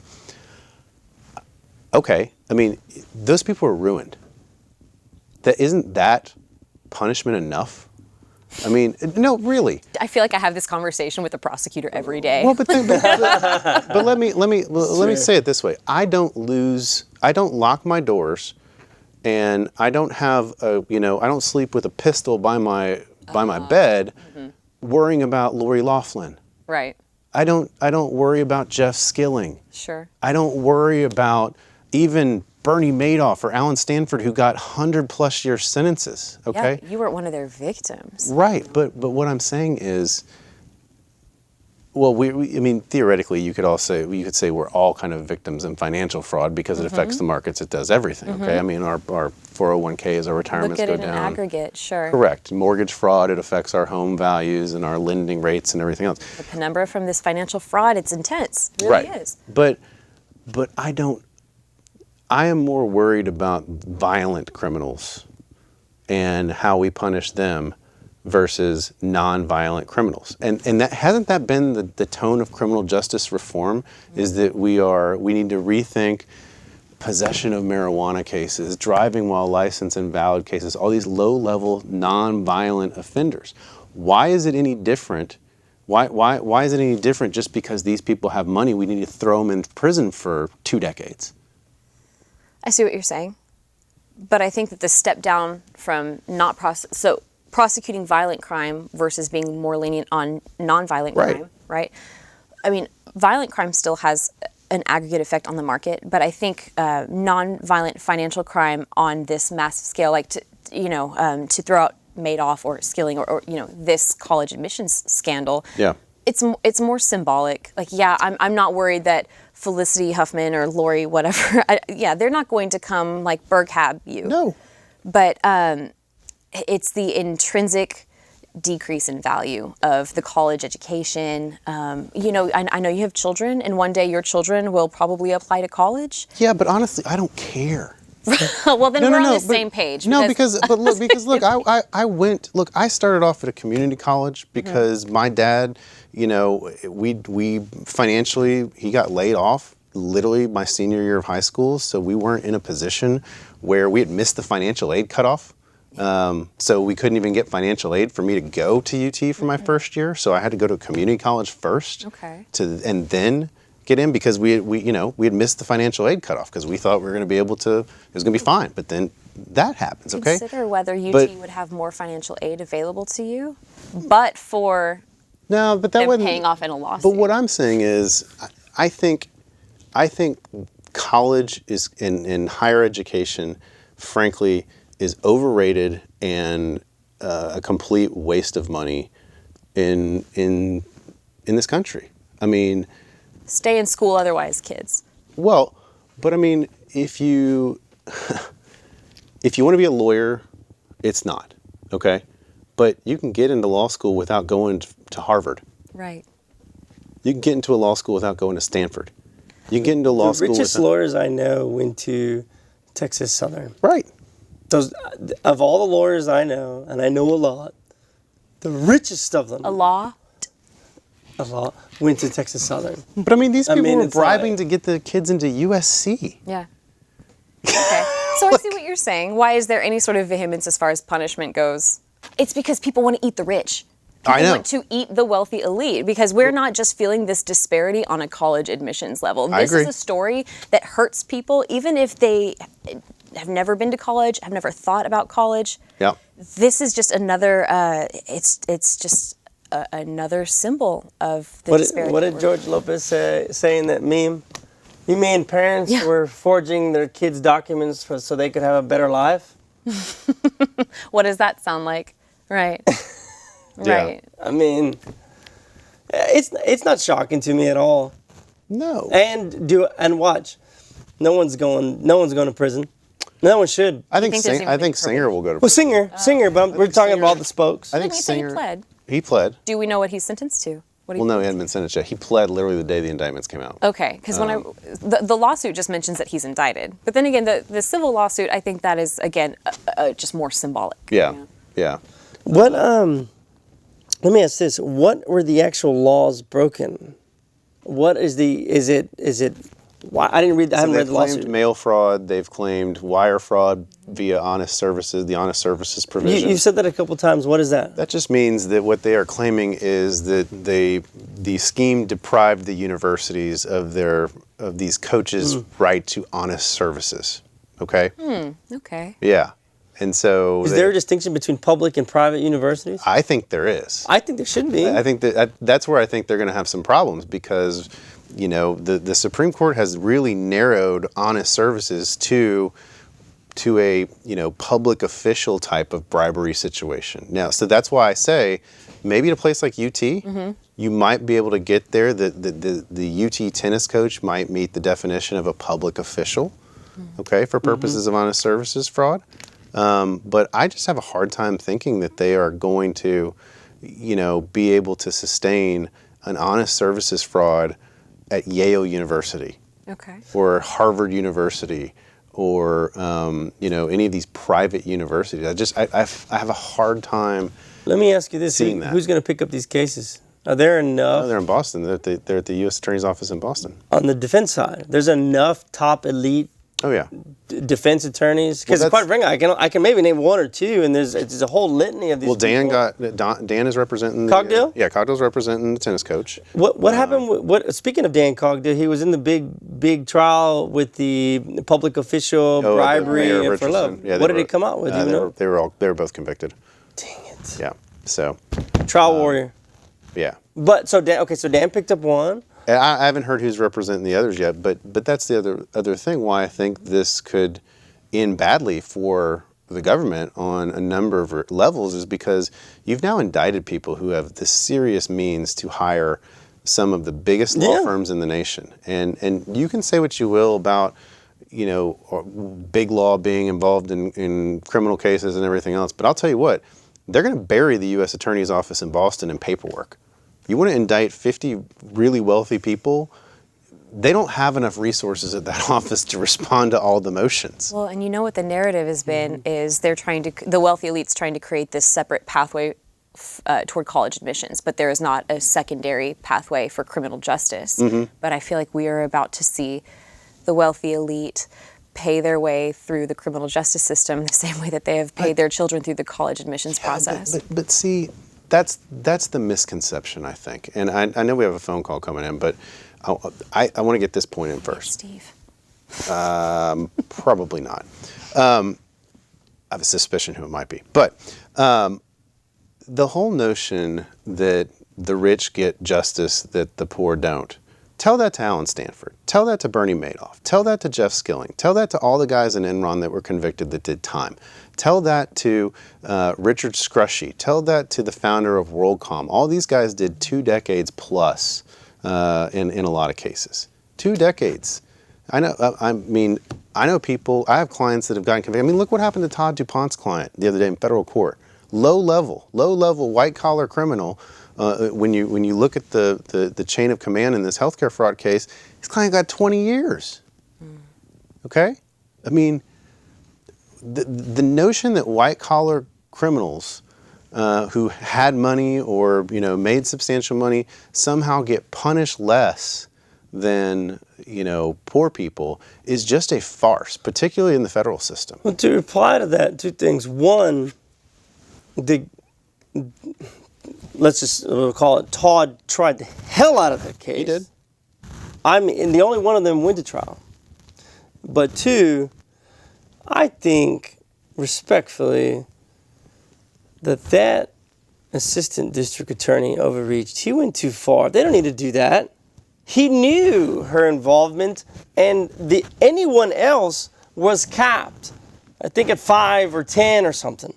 Speaker 1: Okay, I mean, those people are ruined. Isn't that punishment enough? I mean, no, really.
Speaker 3: I feel like I have this conversation with the prosecutor every day.
Speaker 1: Well, but let me say it this way. I don't lock my doors, and I don't have I don't sleep with a pistol by my bed, worrying about Lori Loughlin.
Speaker 3: Right.
Speaker 1: I don't worry about Jeff Skilling.
Speaker 3: Sure.
Speaker 1: I don't worry about even Bernie Madoff or Alan Stanford, who got 100+ year sentences. Okay.
Speaker 3: Yeah, you were one of their victims.
Speaker 1: Right, but what I'm saying is, well, I mean, theoretically, you could say we're all kind of victims in financial fraud because it affects the markets. It does everything. Okay, I mean, our 401ks, our retirements
Speaker 3: Look at
Speaker 1: go
Speaker 3: it in
Speaker 1: down.
Speaker 3: aggregate, sure.
Speaker 1: Correct. Mortgage fraud, it affects our home values and our lending rates and everything else.
Speaker 3: The penumbra from this financial fraud, it's intense. It really is.
Speaker 1: But I am more worried about violent criminals and how we punish them versus non-violent criminals. And hasn't that been the tone of criminal justice reform, is that we need to rethink possession of marijuana cases, driving while licensed invalid cases, all these low-level non-violent offenders. Why is it any different? Why is it any different just because these people have money? We need to throw them in prison for 2 decades.
Speaker 3: I see what you're saying. But I think that the step down from prosecuting violent crime versus being more lenient on nonviolent crime, right? I mean, violent crime still has an aggregate effect on the market, but I think nonviolent financial crime on this massive scale, like to throw out Madoff or Skilling or this college admissions scandal.
Speaker 1: Yeah.
Speaker 3: It's more symbolic. Like, yeah, I'm not worried that Felicity Huffman or Lori, whatever, they're not going to come like Berghab you.
Speaker 1: No.
Speaker 3: But it's the intrinsic decrease in value of the college education. You know, I know you have children, and one day your children will probably apply to college.
Speaker 1: Yeah, but honestly, I don't care.
Speaker 3: Well, then we're on the
Speaker 1: but-
Speaker 3: same page.
Speaker 1: No, because look, I started off at a community college because my dad, you know, we financially, he got laid off literally my senior year of high school, so we weren't in a position where we had missed the financial aid cutoff. So we couldn't even get financial aid for me to go to UT for my first year. So I had to go to a community college first, and then get in, because we had missed the financial aid cutoff because we thought we were going to be able to, it was going to be fine. But then that happens. Okay.
Speaker 3: Consider whether UT would have more financial aid available to you, but for
Speaker 1: no, but that
Speaker 3: them
Speaker 1: wasn't
Speaker 3: paying off in a lawsuit.
Speaker 1: But what I'm saying is, I think college is in higher education, frankly, is overrated and a complete waste of money in this country. I mean,
Speaker 3: stay in school otherwise, kids.
Speaker 1: well, but I mean, if you want to be a lawyer, it's not, okay? But you can get into law school without going to Harvard.
Speaker 3: Right.
Speaker 1: You can get into a law school without going to Stanford. You can get into law school.
Speaker 2: The richest lawyers I know went to Texas Southern.
Speaker 1: Right.
Speaker 2: Those, of all the lawyers I know, and I know a lot, the richest of them,
Speaker 3: A lot.
Speaker 2: went to Texas Southern.
Speaker 1: But I mean, these people were
Speaker 2: it's
Speaker 1: bribing
Speaker 2: like-
Speaker 1: to get the kids into USC.
Speaker 3: Yeah. Okay. So I see what you're saying. Why is there any sort of vehemence as far as punishment goes? It's because people want to eat the rich. People
Speaker 1: I know.
Speaker 3: want to eat the wealthy elite, because we're not just feeling this disparity on a college admissions level.
Speaker 1: I
Speaker 3: This
Speaker 1: agree.
Speaker 3: is a story that hurts people, even if they have never been to college, have never thought about college.
Speaker 1: Yeah.
Speaker 3: This is just another. It's just another symbol of the disparity.
Speaker 2: What did George Lopez say in that meme? You mean parents were forging their kids' documents so they could have a better life?
Speaker 3: What does that sound like? Right.
Speaker 1: Yeah.
Speaker 3: Right.
Speaker 2: I mean, it's not shocking to me at all.
Speaker 1: No.
Speaker 2: And watch, no one's going to prison. No one should.
Speaker 1: I think
Speaker 3: think there's
Speaker 1: I
Speaker 3: even
Speaker 1: think
Speaker 3: a
Speaker 1: Singer will go to
Speaker 2: Well,
Speaker 1: prison.
Speaker 2: Singer, but we're talking about the spokes.
Speaker 1: I think
Speaker 3: He said he
Speaker 1: Singer.
Speaker 3: pled.
Speaker 1: He pled.
Speaker 3: Do we know what he's sentenced to? What do you
Speaker 1: Well, no,
Speaker 3: think?
Speaker 1: he hadn't been sentenced yet. He pled literally the day the indictments came out.
Speaker 3: Okay, because when the lawsuit just mentions that he's indicted, but then again, the civil lawsuit, I think that is again just more symbolic.
Speaker 1: Yeah. Yeah.
Speaker 2: What let me ask this: what were the actual laws broken? What is it? Why I didn't read. I haven't read
Speaker 1: They've
Speaker 2: the
Speaker 1: claimed
Speaker 2: lawsuit.
Speaker 1: mail fraud. They've claimed wire fraud via honest services. The honest services provision.
Speaker 2: You've said that a couple times. What is that?
Speaker 1: That just means that what they are claiming is that the scheme deprived the universities of these coaches' right to honest services. Okay.
Speaker 3: Okay.
Speaker 1: Yeah. And so
Speaker 2: Is there a distinction between public and private universities?
Speaker 1: I think there is.
Speaker 2: I think there should be.
Speaker 1: I think that's where I think they're going to have some problems, because, you know, the Supreme Court has really narrowed honest services to a, you know, public official type of bribery situation. Now, so that's why I say maybe at a place like UT, you might be able to get there. The UT tennis coach might meet the definition of a public official, okay, for purposes of honest services fraud. But I just have a hard time thinking that they are going to, you know, be able to sustain an honest services fraud at Yale University
Speaker 3: Okay.
Speaker 1: or Harvard University or, you know, any of these private universities. I have a hard time.
Speaker 2: Let me ask you this:
Speaker 1: Seeing that.
Speaker 2: who's going to pick up these cases? Are there enough
Speaker 1: Oh, they're in Boston. They're at the U.S. Attorney's Office in Boston.
Speaker 2: on the defense side? There's enough top elite
Speaker 1: Oh, yeah.
Speaker 2: defense attorneys, because
Speaker 1: Well,
Speaker 2: quite frankly, I can maybe name one or two, and there's a whole litany of these.
Speaker 1: Well,
Speaker 2: people.
Speaker 1: Dan is representing
Speaker 2: Cogdill?
Speaker 1: Yeah, Cogdill's representing the tennis coach.
Speaker 2: What happened? Speaking of Dan Cogdill, he was in the big trial with the public official
Speaker 1: Oh,
Speaker 2: bribery
Speaker 1: Mayor
Speaker 2: and for love.
Speaker 1: Richardson. Yeah,
Speaker 2: What did he come out with? Do you know?
Speaker 1: They were both convicted.
Speaker 2: Dang it!
Speaker 1: Yeah. So
Speaker 2: Trial warrior.
Speaker 1: yeah.
Speaker 2: But so Dan picked up one.
Speaker 1: I haven't heard who's representing the others yet, but that's the other thing why I think this could end badly for the government on a number of levels is because you've now indicted people who have the serious means to hire some of the biggest law firms in the nation. And you can say what you will about, you know, big law being involved in criminal cases and everything else, but I'll tell you what, they're going to bury the U.S. Attorney's Office in Boston in paperwork. You want to indict 50 really wealthy people, they don't have enough resources at that office to respond to all the motions.
Speaker 3: Well, and you know what the narrative has been is the wealthy elite's trying to create this separate pathway toward college admissions, but there is not a secondary pathway for criminal justice. But I feel like we are about to see the wealthy elite pay their way through the criminal justice system the same way that they have paid their children through the college admissions process.
Speaker 1: But see, that's the misconception, I think. And I know we have a phone call coming in, but I want to get this point in first.
Speaker 3: Steve.
Speaker 1: Probably not. I have a suspicion who it might be. But the whole notion that the rich get justice that the poor don't, tell that to Alan Stanford. Tell that to Bernie Madoff. Tell that to Jeff Skilling. Tell that to all the guys in Enron that were convicted that did time. Tell that to Richard Scrushy. Tell that to the founder of WorldCom. All these guys did 2 decades plus in a lot of cases. 2 decades. I know people, I have clients that have gotten convicted. I mean, look what happened to Todd DuPont's client the other day in federal court. Low level, white collar criminal. When you look at the chain of command in this healthcare fraud case, his client got 20 years. Okay? I mean, the notion that white collar criminals who had money or made substantial money somehow get punished less than poor people is just a farce, particularly in the federal system.
Speaker 2: Well, to reply to that, 2 things. One, we'll call it Todd tried the hell out of that case.
Speaker 1: He did.
Speaker 2: And the only one of them went to trial. But 2, I think, respectfully, that assistant district attorney overreached. He went too far. They don't need to do that. He knew her involvement, and anyone else was capped, I think at 5 or 10 or something.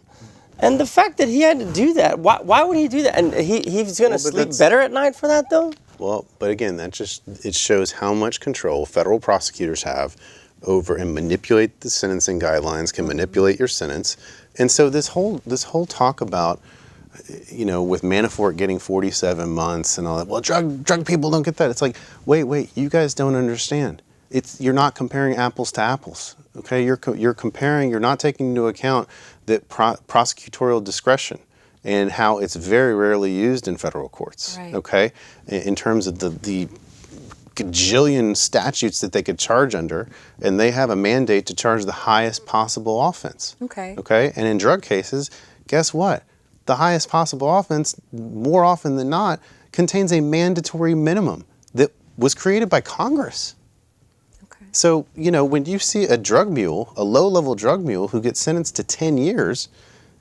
Speaker 2: And the fact that he had to do that, why would he do that? And he's going to sleep better at night for that, though?
Speaker 1: Well, but again, it shows how much control federal prosecutors have over and manipulate the sentencing guidelines, can manipulate your sentence. And so this whole talk about, with Manafort getting 47 months and all that, well, drug people don't get that. It's like, wait, you guys don't understand. You're not comparing apples to apples. Okay, you're not taking into account that prosecutorial discretion and how it's very rarely used in federal courts.
Speaker 3: Right.
Speaker 1: Okay, in terms of the gajillion statutes that they could charge under, and they have a mandate to charge the highest possible offense.
Speaker 3: Okay.
Speaker 1: Okay, and in drug cases, guess what? The highest possible offense, more often than not, contains a mandatory minimum that was created by Congress. So, when you see a drug mule, a low-level drug mule who gets sentenced to 10 years,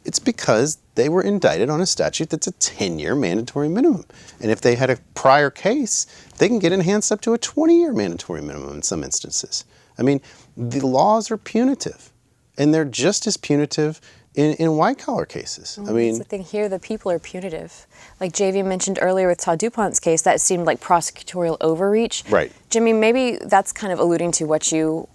Speaker 1: it's because they were indicted on a statute that's a 10-year mandatory minimum. And if they had a prior case, they can get enhanced up to a 20-year mandatory minimum in some instances. I mean, the laws are punitive, and they're just as punitive in white-collar cases.
Speaker 3: That's the thing here, the people are punitive. Like JV mentioned earlier with Todd DuPont's case, that seemed like prosecutorial overreach.
Speaker 1: Right.
Speaker 3: Jimmy, maybe that's kind of alluding to what you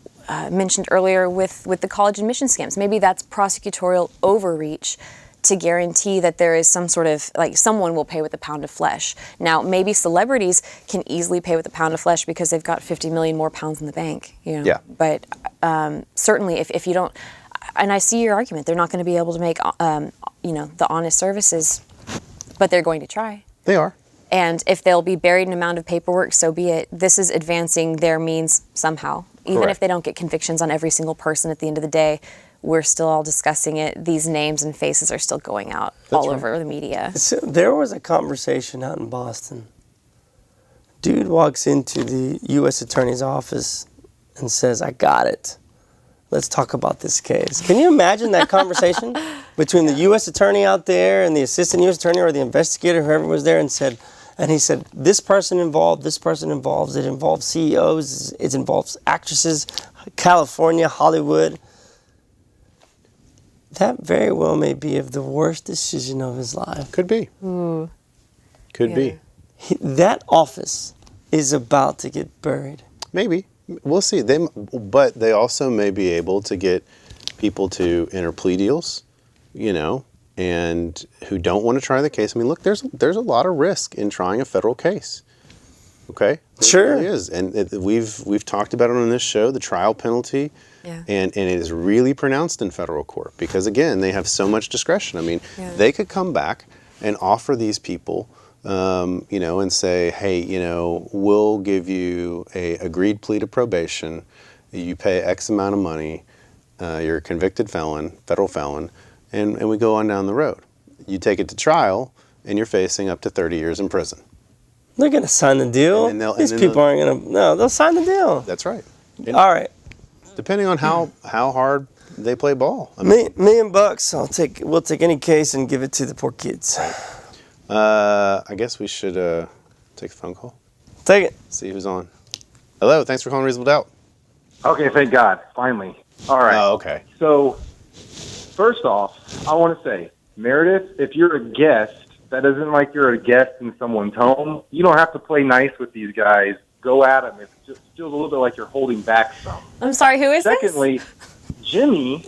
Speaker 3: mentioned earlier with the college admission scams. Maybe that's prosecutorial overreach to guarantee that there is some sort of, someone will pay with a pound of flesh. Now, maybe celebrities can easily pay with a pound of flesh because they've got 50 million more pounds in the bank. Yeah. But certainly if you don't, and I see your argument, they're not going to be able to make, the honest services, but they're going to try.
Speaker 1: They are.
Speaker 3: And if they'll be buried in a mound of paperwork, so be it. This is advancing their means somehow. Even
Speaker 1: Correct.
Speaker 3: If they don't get convictions on every single person at the end of the day, we're still all discussing it. These names and faces are still going out all over the media.
Speaker 2: So there was a conversation out in Boston. Dude walks into the U.S. Attorney's office and says, "I got it. Let's talk about this case." Can you imagine that conversation between the U.S. attorney out there and the assistant U.S. attorney or the investigator, whoever was there, and he said, this person involved, it involves CEOs, it involves actresses, California, Hollywood. That very well may be the worst decision of his life.
Speaker 1: Could be. Could be.
Speaker 2: That office is about to get buried.
Speaker 1: Maybe. We'll see. But they also may be able to get people to enter plea deals, and who don't want to try the case. I mean, look, there's a lot of risk in trying a federal case. Okay,
Speaker 2: Sure.
Speaker 1: There really is, and we've talked about it on this show, the trial penalty,
Speaker 3: Yeah.
Speaker 1: and it is really pronounced in federal court because again, they have so much discretion. I mean, they could come back and offer these people, and say, hey, we'll give you a agreed plea to probation. You pay X amount of money. You're a convicted felon, federal felon, and we go on down the road. You take it to trial, and you're facing up to 30 years in prison.
Speaker 2: They're going to sign the deal. These people aren't going to. No, they'll sign the deal.
Speaker 1: That's right.
Speaker 2: All right.
Speaker 1: Depending on how hard they play ball. I
Speaker 2: $1 million. We'll take any case and give it to the poor kids.
Speaker 1: I guess we should take a phone call.
Speaker 2: Take it.
Speaker 1: See who's on. Hello, thanks for calling Reasonable Doubt.
Speaker 4: Okay, thank God. Finally. All right.
Speaker 1: Oh, okay.
Speaker 4: So, first off, I want to say, Meredith, if you're a guest, that isn't like you're a guest in someone's home. You don't have to play nice with these guys. Go at them. It just feels a little bit like you're holding back some.
Speaker 3: I'm sorry, who is
Speaker 4: Secondly, Jimmy,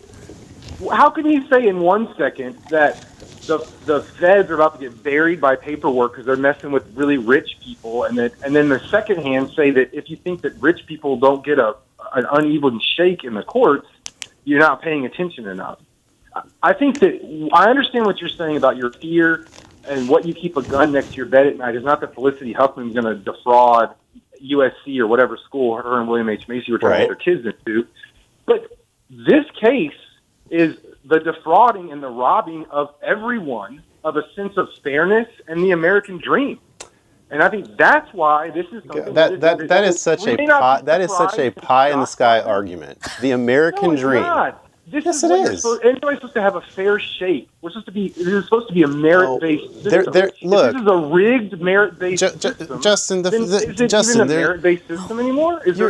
Speaker 4: how can you say in 1 second that the feds are about to get buried by paperwork because they're messing with really rich people, and then the second hand say that if you think that rich people don't get an uneven shake in the courts, you're not paying attention enough. I think that I understand what you're saying about your fear and what you keep a gun next to your bed at night is not that Felicity Huffman's going to defraud USC or whatever school her and William H. Macy were trying to get their kids into. But this case is the defrauding and the robbing of everyone of a sense of fairness and the American dream. And I think that's why this is something
Speaker 1: that is such a pie in the sky argument. The American dream.
Speaker 4: Not.
Speaker 1: Yes, it is.
Speaker 4: Everybody's supposed to have a fair shake. This is supposed to be a merit-based system.
Speaker 1: Look,
Speaker 4: if this is a rigged merit-based system,
Speaker 1: Justin,
Speaker 4: is it even a merit-based system anymore? If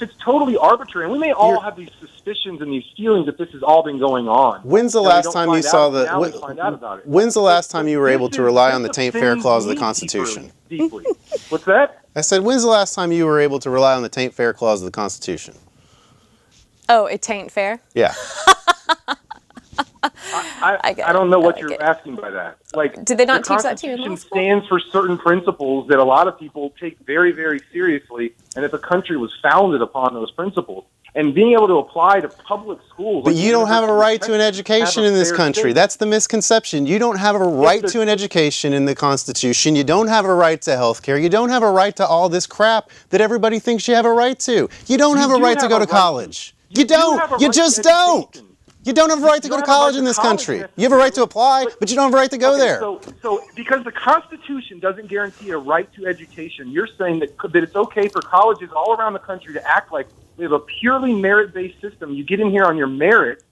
Speaker 4: it's totally arbitrary, and we may all have these suspicions and these feelings that this has all been going on.
Speaker 1: When's the last time you saw When's the last time you were able to rely on the taint fair clause of the Constitution?
Speaker 4: Deeply. What's that?
Speaker 1: I said, when's the last time you were able to rely on the taint fair clause of the Constitution?
Speaker 3: Oh, it tain't fair?
Speaker 1: Yeah.
Speaker 4: I don't know what you're asking by that. Like,
Speaker 3: did they not teach that to you?
Speaker 4: The Constitution stands for certain principles that a lot of people take very, very seriously, and that the country was founded upon those principles. And being able to apply to public schools.
Speaker 1: But you don't have a right to an education in this country. That's the misconception. You don't have a right to an education in the Constitution. You don't have a right to health care. You don't have a right to all this crap that everybody thinks you have a right to. You don't have a right to go to college. You don't. You just don't. You don't have a right to go to college in this country. You have a right to apply, but you don't have a right to go there.
Speaker 4: So because the Constitution doesn't guarantee a right to education, you're saying that it's okay for colleges all around the country to act like we have a purely merit-based system. You get in here on your merit,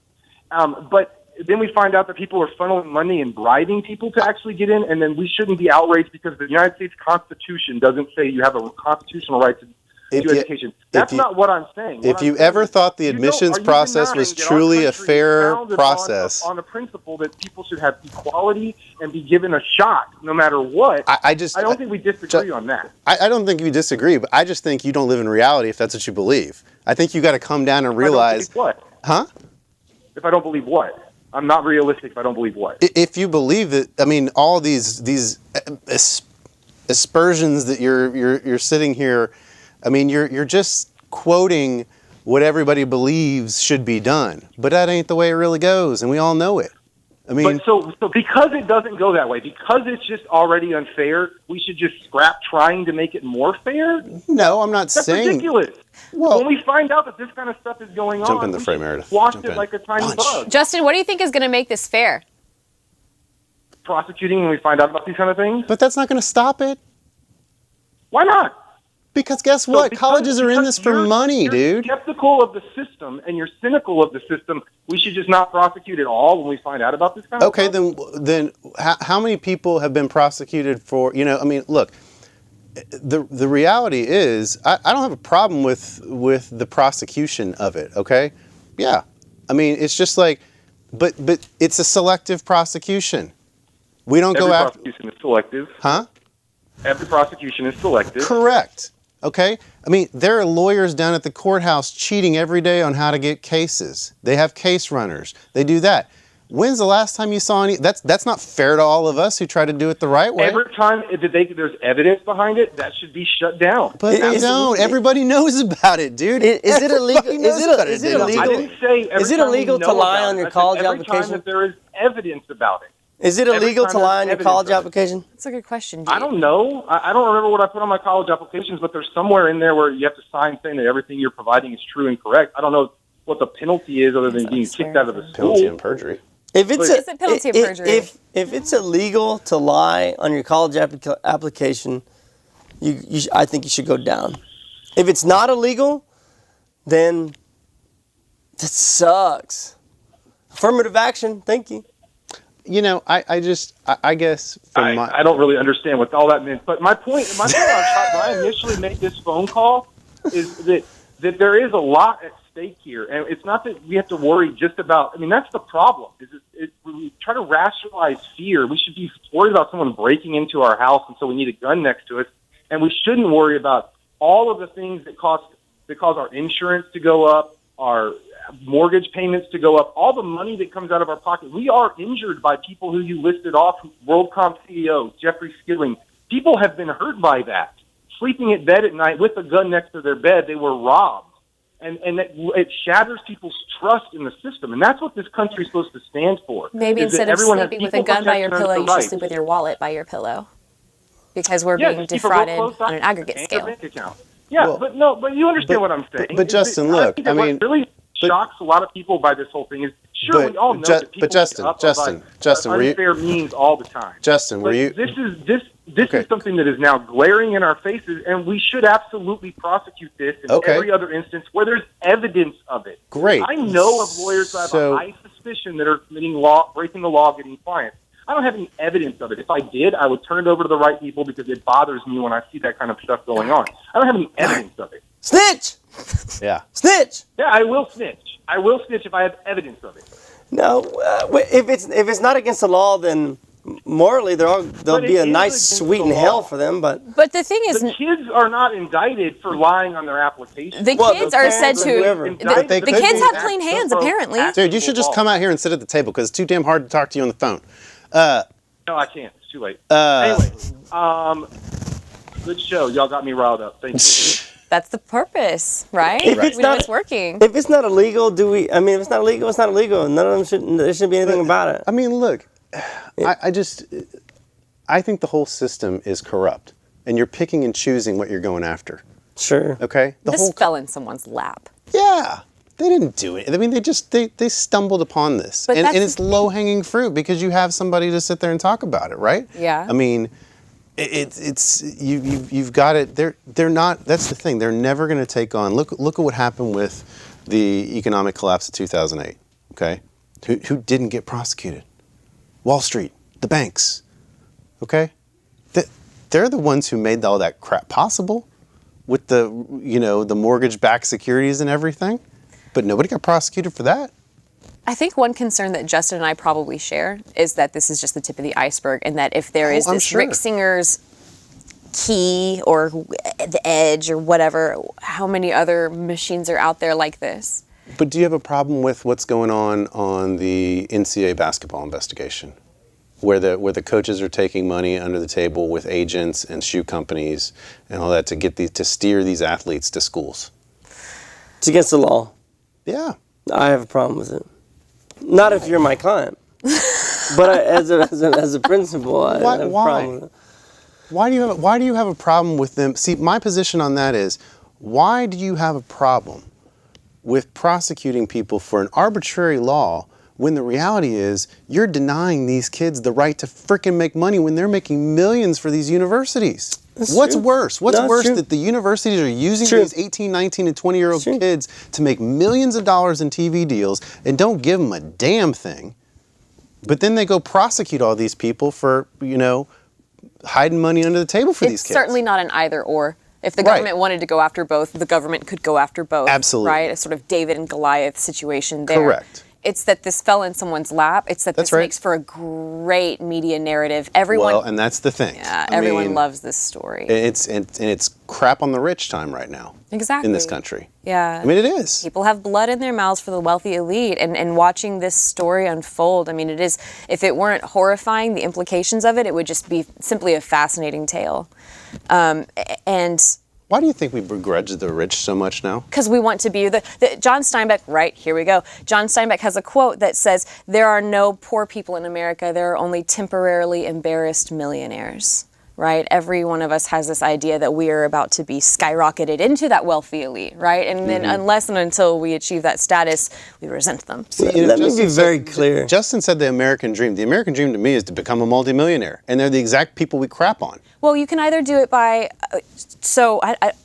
Speaker 4: but then we find out that people are funneling money and bribing people to actually get in, and then we shouldn't be outraged because the United States Constitution doesn't say you have a constitutional right to education. That's not what I'm saying.
Speaker 1: If you ever thought the admissions process was truly a fair process,
Speaker 4: on the principle that people should have equality and be given a shot no matter what, I don't think we disagree on that.
Speaker 1: I don't think we disagree, but I just think you don't live in reality if that's what you believe. I think you got to come down and realize.
Speaker 4: What?
Speaker 1: Huh?
Speaker 4: If I don't believe what? I'm not realistic if I don't believe what?
Speaker 1: If you believe that, I mean, all these aspersions that you're sitting here. I mean, you're just quoting what everybody believes should be done, but that ain't the way it really goes, and we all know it. I mean,
Speaker 4: but so because it doesn't go that way, because it's just already unfair, we should just scrap trying to make it more fair?
Speaker 1: No, I'm not
Speaker 4: That's
Speaker 1: saying.
Speaker 4: That's ridiculous.
Speaker 1: Well,
Speaker 4: when we find out that this kind of stuff is going on,
Speaker 1: jump in the fray, Meredith.
Speaker 4: Wash it like a tiny bug.
Speaker 3: Justin, what do you think is going to make this fair?
Speaker 4: Prosecuting when we find out about these kind of things?
Speaker 1: But that's not going to stop it.
Speaker 4: Why not?
Speaker 1: Because guess what? Colleges are in this for money, dude.
Speaker 4: You're skeptical of the system and you're cynical of the system. We should just not prosecute at all when we find out about this kind of stuff?
Speaker 1: Okay, then how many people have been prosecuted for, I mean, look, the reality is I don't have a problem with the prosecution of it, okay? Yeah. I mean, it's just like, but it's a selective prosecution. We don't go after...
Speaker 4: Every prosecution is selective.
Speaker 1: Huh?
Speaker 4: Every prosecution is selective.
Speaker 1: Correct. Okay? I mean, there are lawyers down at the courthouse cheating every day on how to get cases. They have case runners. They do that. When's the last time you saw any? That's not fair to all of us who try to do it the right way.
Speaker 4: Every time there's evidence behind it, that should be shut down.
Speaker 1: But they don't. Everybody knows about it, dude.
Speaker 2: Is it illegal?
Speaker 1: Everybody knows about
Speaker 2: Is
Speaker 1: it,
Speaker 2: it
Speaker 1: dude.
Speaker 2: illegal?
Speaker 4: I didn't say every
Speaker 2: Is it
Speaker 4: time we
Speaker 2: illegal to
Speaker 4: know
Speaker 2: lie
Speaker 4: about
Speaker 2: on
Speaker 4: it.
Speaker 2: your
Speaker 4: I said
Speaker 2: college
Speaker 4: every
Speaker 2: application?
Speaker 4: time that there is evidence about it.
Speaker 2: Is it
Speaker 4: Every
Speaker 2: illegal
Speaker 4: time
Speaker 2: to lie on your
Speaker 4: there's
Speaker 2: college
Speaker 4: evidence of it.
Speaker 2: application?
Speaker 3: That's a good question.
Speaker 4: I don't know. I don't remember what I put on my college applications, but there's somewhere in there where you have to sign saying that everything you're providing is true and correct. I don't know what the penalty is other than being kicked out of the school.
Speaker 1: Penalty and perjury.
Speaker 2: If it's
Speaker 3: It's a penalty of perjury.
Speaker 2: If it's illegal to lie on your college application, I think you should go down. If it's not illegal, then that sucks. Affirmative action. Thank you.
Speaker 1: You know, I guess from my
Speaker 4: I don't really understand what all that meant. But my point when I initially made this phone call is that there is a lot at stake here. And it's not that we have to worry just about, I mean, that's the problem. When we try to rationalize fear, we should be worried about someone breaking into our house, and so we need a gun next to us. And we shouldn't worry about all of the things that cause our insurance to go up, our mortgage payments to go up, all the money that comes out of our pocket. We are injured by people who you listed off, WorldCom CEO, Jeffrey Skilling. People have been hurt by that. Sleeping at bed at night with a gun next to their bed, they were robbed. And it shatters people's trust in the system. And that's what this country is supposed to stand for.
Speaker 3: Maybe
Speaker 4: is that
Speaker 3: instead of
Speaker 4: everyone has
Speaker 3: sleeping with a
Speaker 4: equal
Speaker 3: gun by your
Speaker 4: protection
Speaker 3: pillow,
Speaker 4: for
Speaker 3: you should
Speaker 4: rights.
Speaker 3: sleep with your wallet by your pillow. Because we're
Speaker 4: Yeah,
Speaker 3: being
Speaker 4: just keep a real
Speaker 3: defrauded
Speaker 4: close eye
Speaker 3: on an aggregate
Speaker 4: and a
Speaker 3: scale.
Speaker 4: bank account. Yeah,
Speaker 1: Well,
Speaker 4: but you understand what I'm saying.
Speaker 1: but Justin, look,
Speaker 4: think that
Speaker 1: I mean,
Speaker 4: what really shocks a lot of people by this whole thing is, sure, we all know that people
Speaker 1: Justin,
Speaker 4: get up
Speaker 1: Justin,
Speaker 4: about
Speaker 1: Justin, were you-
Speaker 4: unfair means all the time.
Speaker 1: Justin, were
Speaker 4: But
Speaker 1: you?
Speaker 4: This
Speaker 1: Okay.
Speaker 4: is something that is now glaring in our faces, and we should absolutely prosecute this in
Speaker 1: Okay.
Speaker 4: every other instance where there's evidence of it.
Speaker 1: Great.
Speaker 4: I know of lawyers that have
Speaker 1: So-
Speaker 4: a high suspicion that are breaking the law, getting clients. I don't have any evidence of it. If I did, I would turn it over to the right people because it bothers me when I see that kind of stuff going on. I don't have any evidence of it.
Speaker 2: Snitch!
Speaker 1: Yeah.
Speaker 2: Snitch!
Speaker 4: Yeah, I will snitch. I will snitch if I have evidence of it.
Speaker 2: No, if it's not against the law, then morally there'll
Speaker 4: But
Speaker 2: be
Speaker 4: it
Speaker 2: a
Speaker 4: is
Speaker 2: nice
Speaker 4: against
Speaker 2: sweet
Speaker 4: the
Speaker 2: in hell
Speaker 4: law.
Speaker 2: for them. But
Speaker 3: But the thing is,
Speaker 4: The kids are not indicted for lying on their application.
Speaker 3: the
Speaker 2: Well,
Speaker 3: kids
Speaker 2: the
Speaker 3: are said
Speaker 2: parents or whoever.
Speaker 3: to.
Speaker 4: Indicted,
Speaker 1: they
Speaker 3: The
Speaker 1: could
Speaker 3: kids
Speaker 1: be
Speaker 3: have
Speaker 4: act-
Speaker 3: clean hands,
Speaker 4: so-
Speaker 3: apparently.
Speaker 4: act-
Speaker 1: Dude, you should just come out here and sit at the table because it's too damn hard to talk to you on the phone.
Speaker 4: No, I can't. It's too late. Anyway, good show. Y'all got me riled up. Thank you.
Speaker 3: That's the purpose, right?
Speaker 2: If it's
Speaker 3: We know
Speaker 2: not-
Speaker 3: it's working.
Speaker 2: if it's not illegal, I mean, if it's not illegal, it's not illegal. None of them there shouldn't be anything about it.
Speaker 1: I mean, look, I think the whole system is corrupt, and you're picking and choosing what you're going after.
Speaker 2: Sure.
Speaker 1: Okay,
Speaker 3: This fell in someone's lap.
Speaker 1: Yeah, they didn't do it. I mean, they stumbled upon this,
Speaker 3: But
Speaker 1: and
Speaker 3: that's-
Speaker 1: it's low hanging fruit because you have somebody to sit there and talk about it, right?
Speaker 3: Yeah.
Speaker 1: I mean, you've got it. They're not. That's the thing. They're never going to take on. Look at what happened with the economic collapse of 2008. Okay, who didn't get prosecuted? Wall Street, the banks. Okay, they're the ones who made all that crap possible with the mortgage-backed securities and everything, but nobody got prosecuted for that.
Speaker 3: I think one concern that Justin and I probably share is that this is just the tip of the iceberg, and that if there is
Speaker 1: I'm
Speaker 3: this
Speaker 1: sure.
Speaker 3: Rick Singer's key or the edge or whatever, how many other machines are out there like this?
Speaker 1: But do you have a problem with what's going on the NCAA basketball investigation, where the coaches are taking money under the table with agents and shoe companies and all that to steer these athletes to schools?
Speaker 2: It's against the law.
Speaker 1: Yeah.
Speaker 2: I have a problem with it. Not if you're my client, but as a principal, I have a problem with it.
Speaker 1: Why do you have a problem with them? See, my position on that is, why do you have a problem with prosecuting people for an arbitrary law when the reality is you're denying these kids the right to frickin' make money when they're making millions for these universities? What's
Speaker 2: true.
Speaker 1: worse? What's
Speaker 2: No, it's
Speaker 1: worse
Speaker 2: true.
Speaker 1: that the universities are using
Speaker 2: True.
Speaker 1: these 18, 19, and 20-year-old
Speaker 2: True.
Speaker 1: kids to make millions of dollars in TV deals and don't give them a damn thing, but then they go prosecute all these people for, hiding money under the table for these
Speaker 3: It's
Speaker 1: kids?
Speaker 3: certainly not an either or. If the
Speaker 1: Right.
Speaker 3: government wanted to go after both, the government could go after both.
Speaker 1: Absolutely.
Speaker 3: Right? A sort of David and Goliath situation there.
Speaker 1: Correct.
Speaker 3: It's that this fell in someone's lap. It's that
Speaker 1: That's
Speaker 3: this
Speaker 1: right.
Speaker 3: makes for a great media narrative. Everyone,
Speaker 1: Well, and that's the thing.
Speaker 3: yeah,
Speaker 1: I
Speaker 3: everyone
Speaker 1: mean,
Speaker 3: loves this story.
Speaker 1: It's crap on the rich time right now.
Speaker 3: Exactly.
Speaker 1: In this country.
Speaker 3: Yeah.
Speaker 1: I mean, it is.
Speaker 3: People have blood in their mouths for the wealthy elite, and watching this story unfold, I mean, it is, if it weren't horrifying, the implications of it, it would just be simply a fascinating tale. And
Speaker 1: Why do you think we begrudge the rich so much now?
Speaker 3: because we want to be John Steinbeck, right, here we go. John Steinbeck has a quote that says, "There are no poor people in America, there are only temporarily embarrassed millionaires." Right? Every one of us has this idea that we are about to be skyrocketed into that wealthy elite, right? And then unless and until we achieve that status, we resent them.
Speaker 2: Let me be very clear.
Speaker 1: Justin said the American dream. The American dream to me is to become a multimillionaire, and they're the exact people we crap on.
Speaker 3: Well, you can either do it by,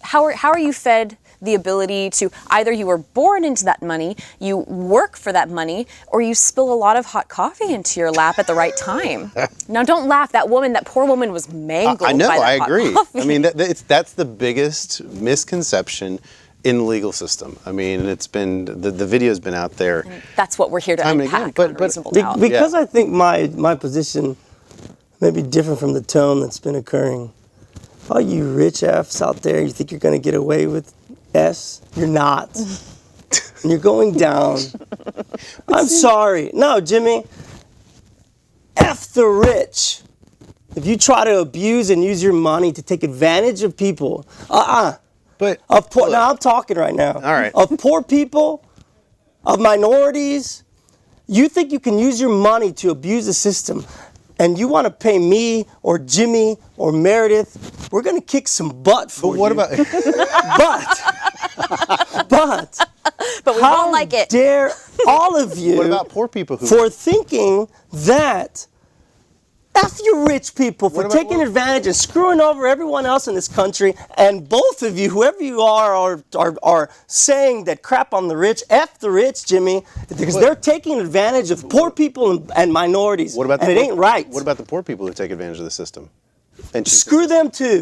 Speaker 3: how are you fed the ability to, either you were born into that money, you work for that money, or you spill a lot of hot coffee into your lap at the right time. Now, don't laugh. That poor woman was mangled
Speaker 1: I know,
Speaker 3: by that
Speaker 1: I
Speaker 3: hot
Speaker 1: agree.
Speaker 3: coffee.
Speaker 1: I mean, that's the biggest misconception in the legal system. I mean, it's been, the video's been out there.
Speaker 3: That's what we're here to
Speaker 1: Time and
Speaker 3: unpack.
Speaker 1: again,
Speaker 3: On
Speaker 1: but-
Speaker 3: reasonable doubt.
Speaker 2: Because I think my position may be different from the tone that's been occurring. All you rich Fs out there, you think you're going to get away with S? You're not. And you're going down. I'm sorry. No, Jimmy. F the rich. If you try to abuse and use your money to take advantage of people,
Speaker 1: But
Speaker 2: of poor,
Speaker 1: look,
Speaker 2: now I'm talking right now.
Speaker 1: All right.
Speaker 2: Of poor people, of minorities, you think you can use your money to abuse the system, and you want to pay me or Jimmy or Meredith, we're going to kick some butt for
Speaker 1: but what
Speaker 2: you.
Speaker 1: about
Speaker 3: But we
Speaker 2: how
Speaker 3: won't like it.
Speaker 2: dare all of you
Speaker 1: what about poor people who
Speaker 2: for thinking that F you rich people for
Speaker 1: What about-
Speaker 2: taking advantage and screwing over everyone else in this country, and both of you, whoever you are saying that crap on the rich. F the rich, Jimmy, because they're taking advantage of poor people and minorities,
Speaker 1: What about
Speaker 2: and it ain't right.
Speaker 1: What about the poor people who take advantage of the system? And
Speaker 2: Screw them too.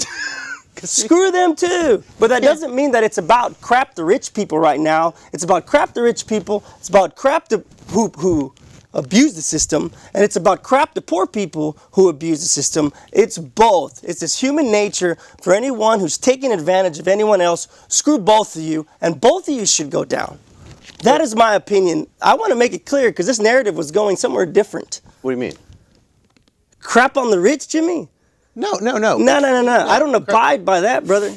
Speaker 2: Screw them too. But that doesn't mean that it's about crap the rich people right now. It's about crap the rich people. It's about crap who abuse the system, and it's about crap the poor people who abuse the system. It's both. It's this human nature for anyone who's taking advantage of anyone else. Screw both of you, and both of you should go down. That is my opinion. I want to make it clear because this narrative was going somewhere different.
Speaker 1: What do you mean?
Speaker 2: Crap on the rich, Jimmy?
Speaker 1: No.
Speaker 2: No. I don't abide by that, brother.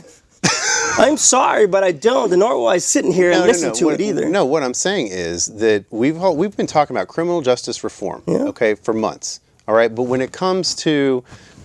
Speaker 2: I'm sorry, but I don't, and nor will I sit in here and listen to it either.
Speaker 1: No, what I'm saying is that we've been talking about criminal justice reform, okay, for months. All right, but when it comes to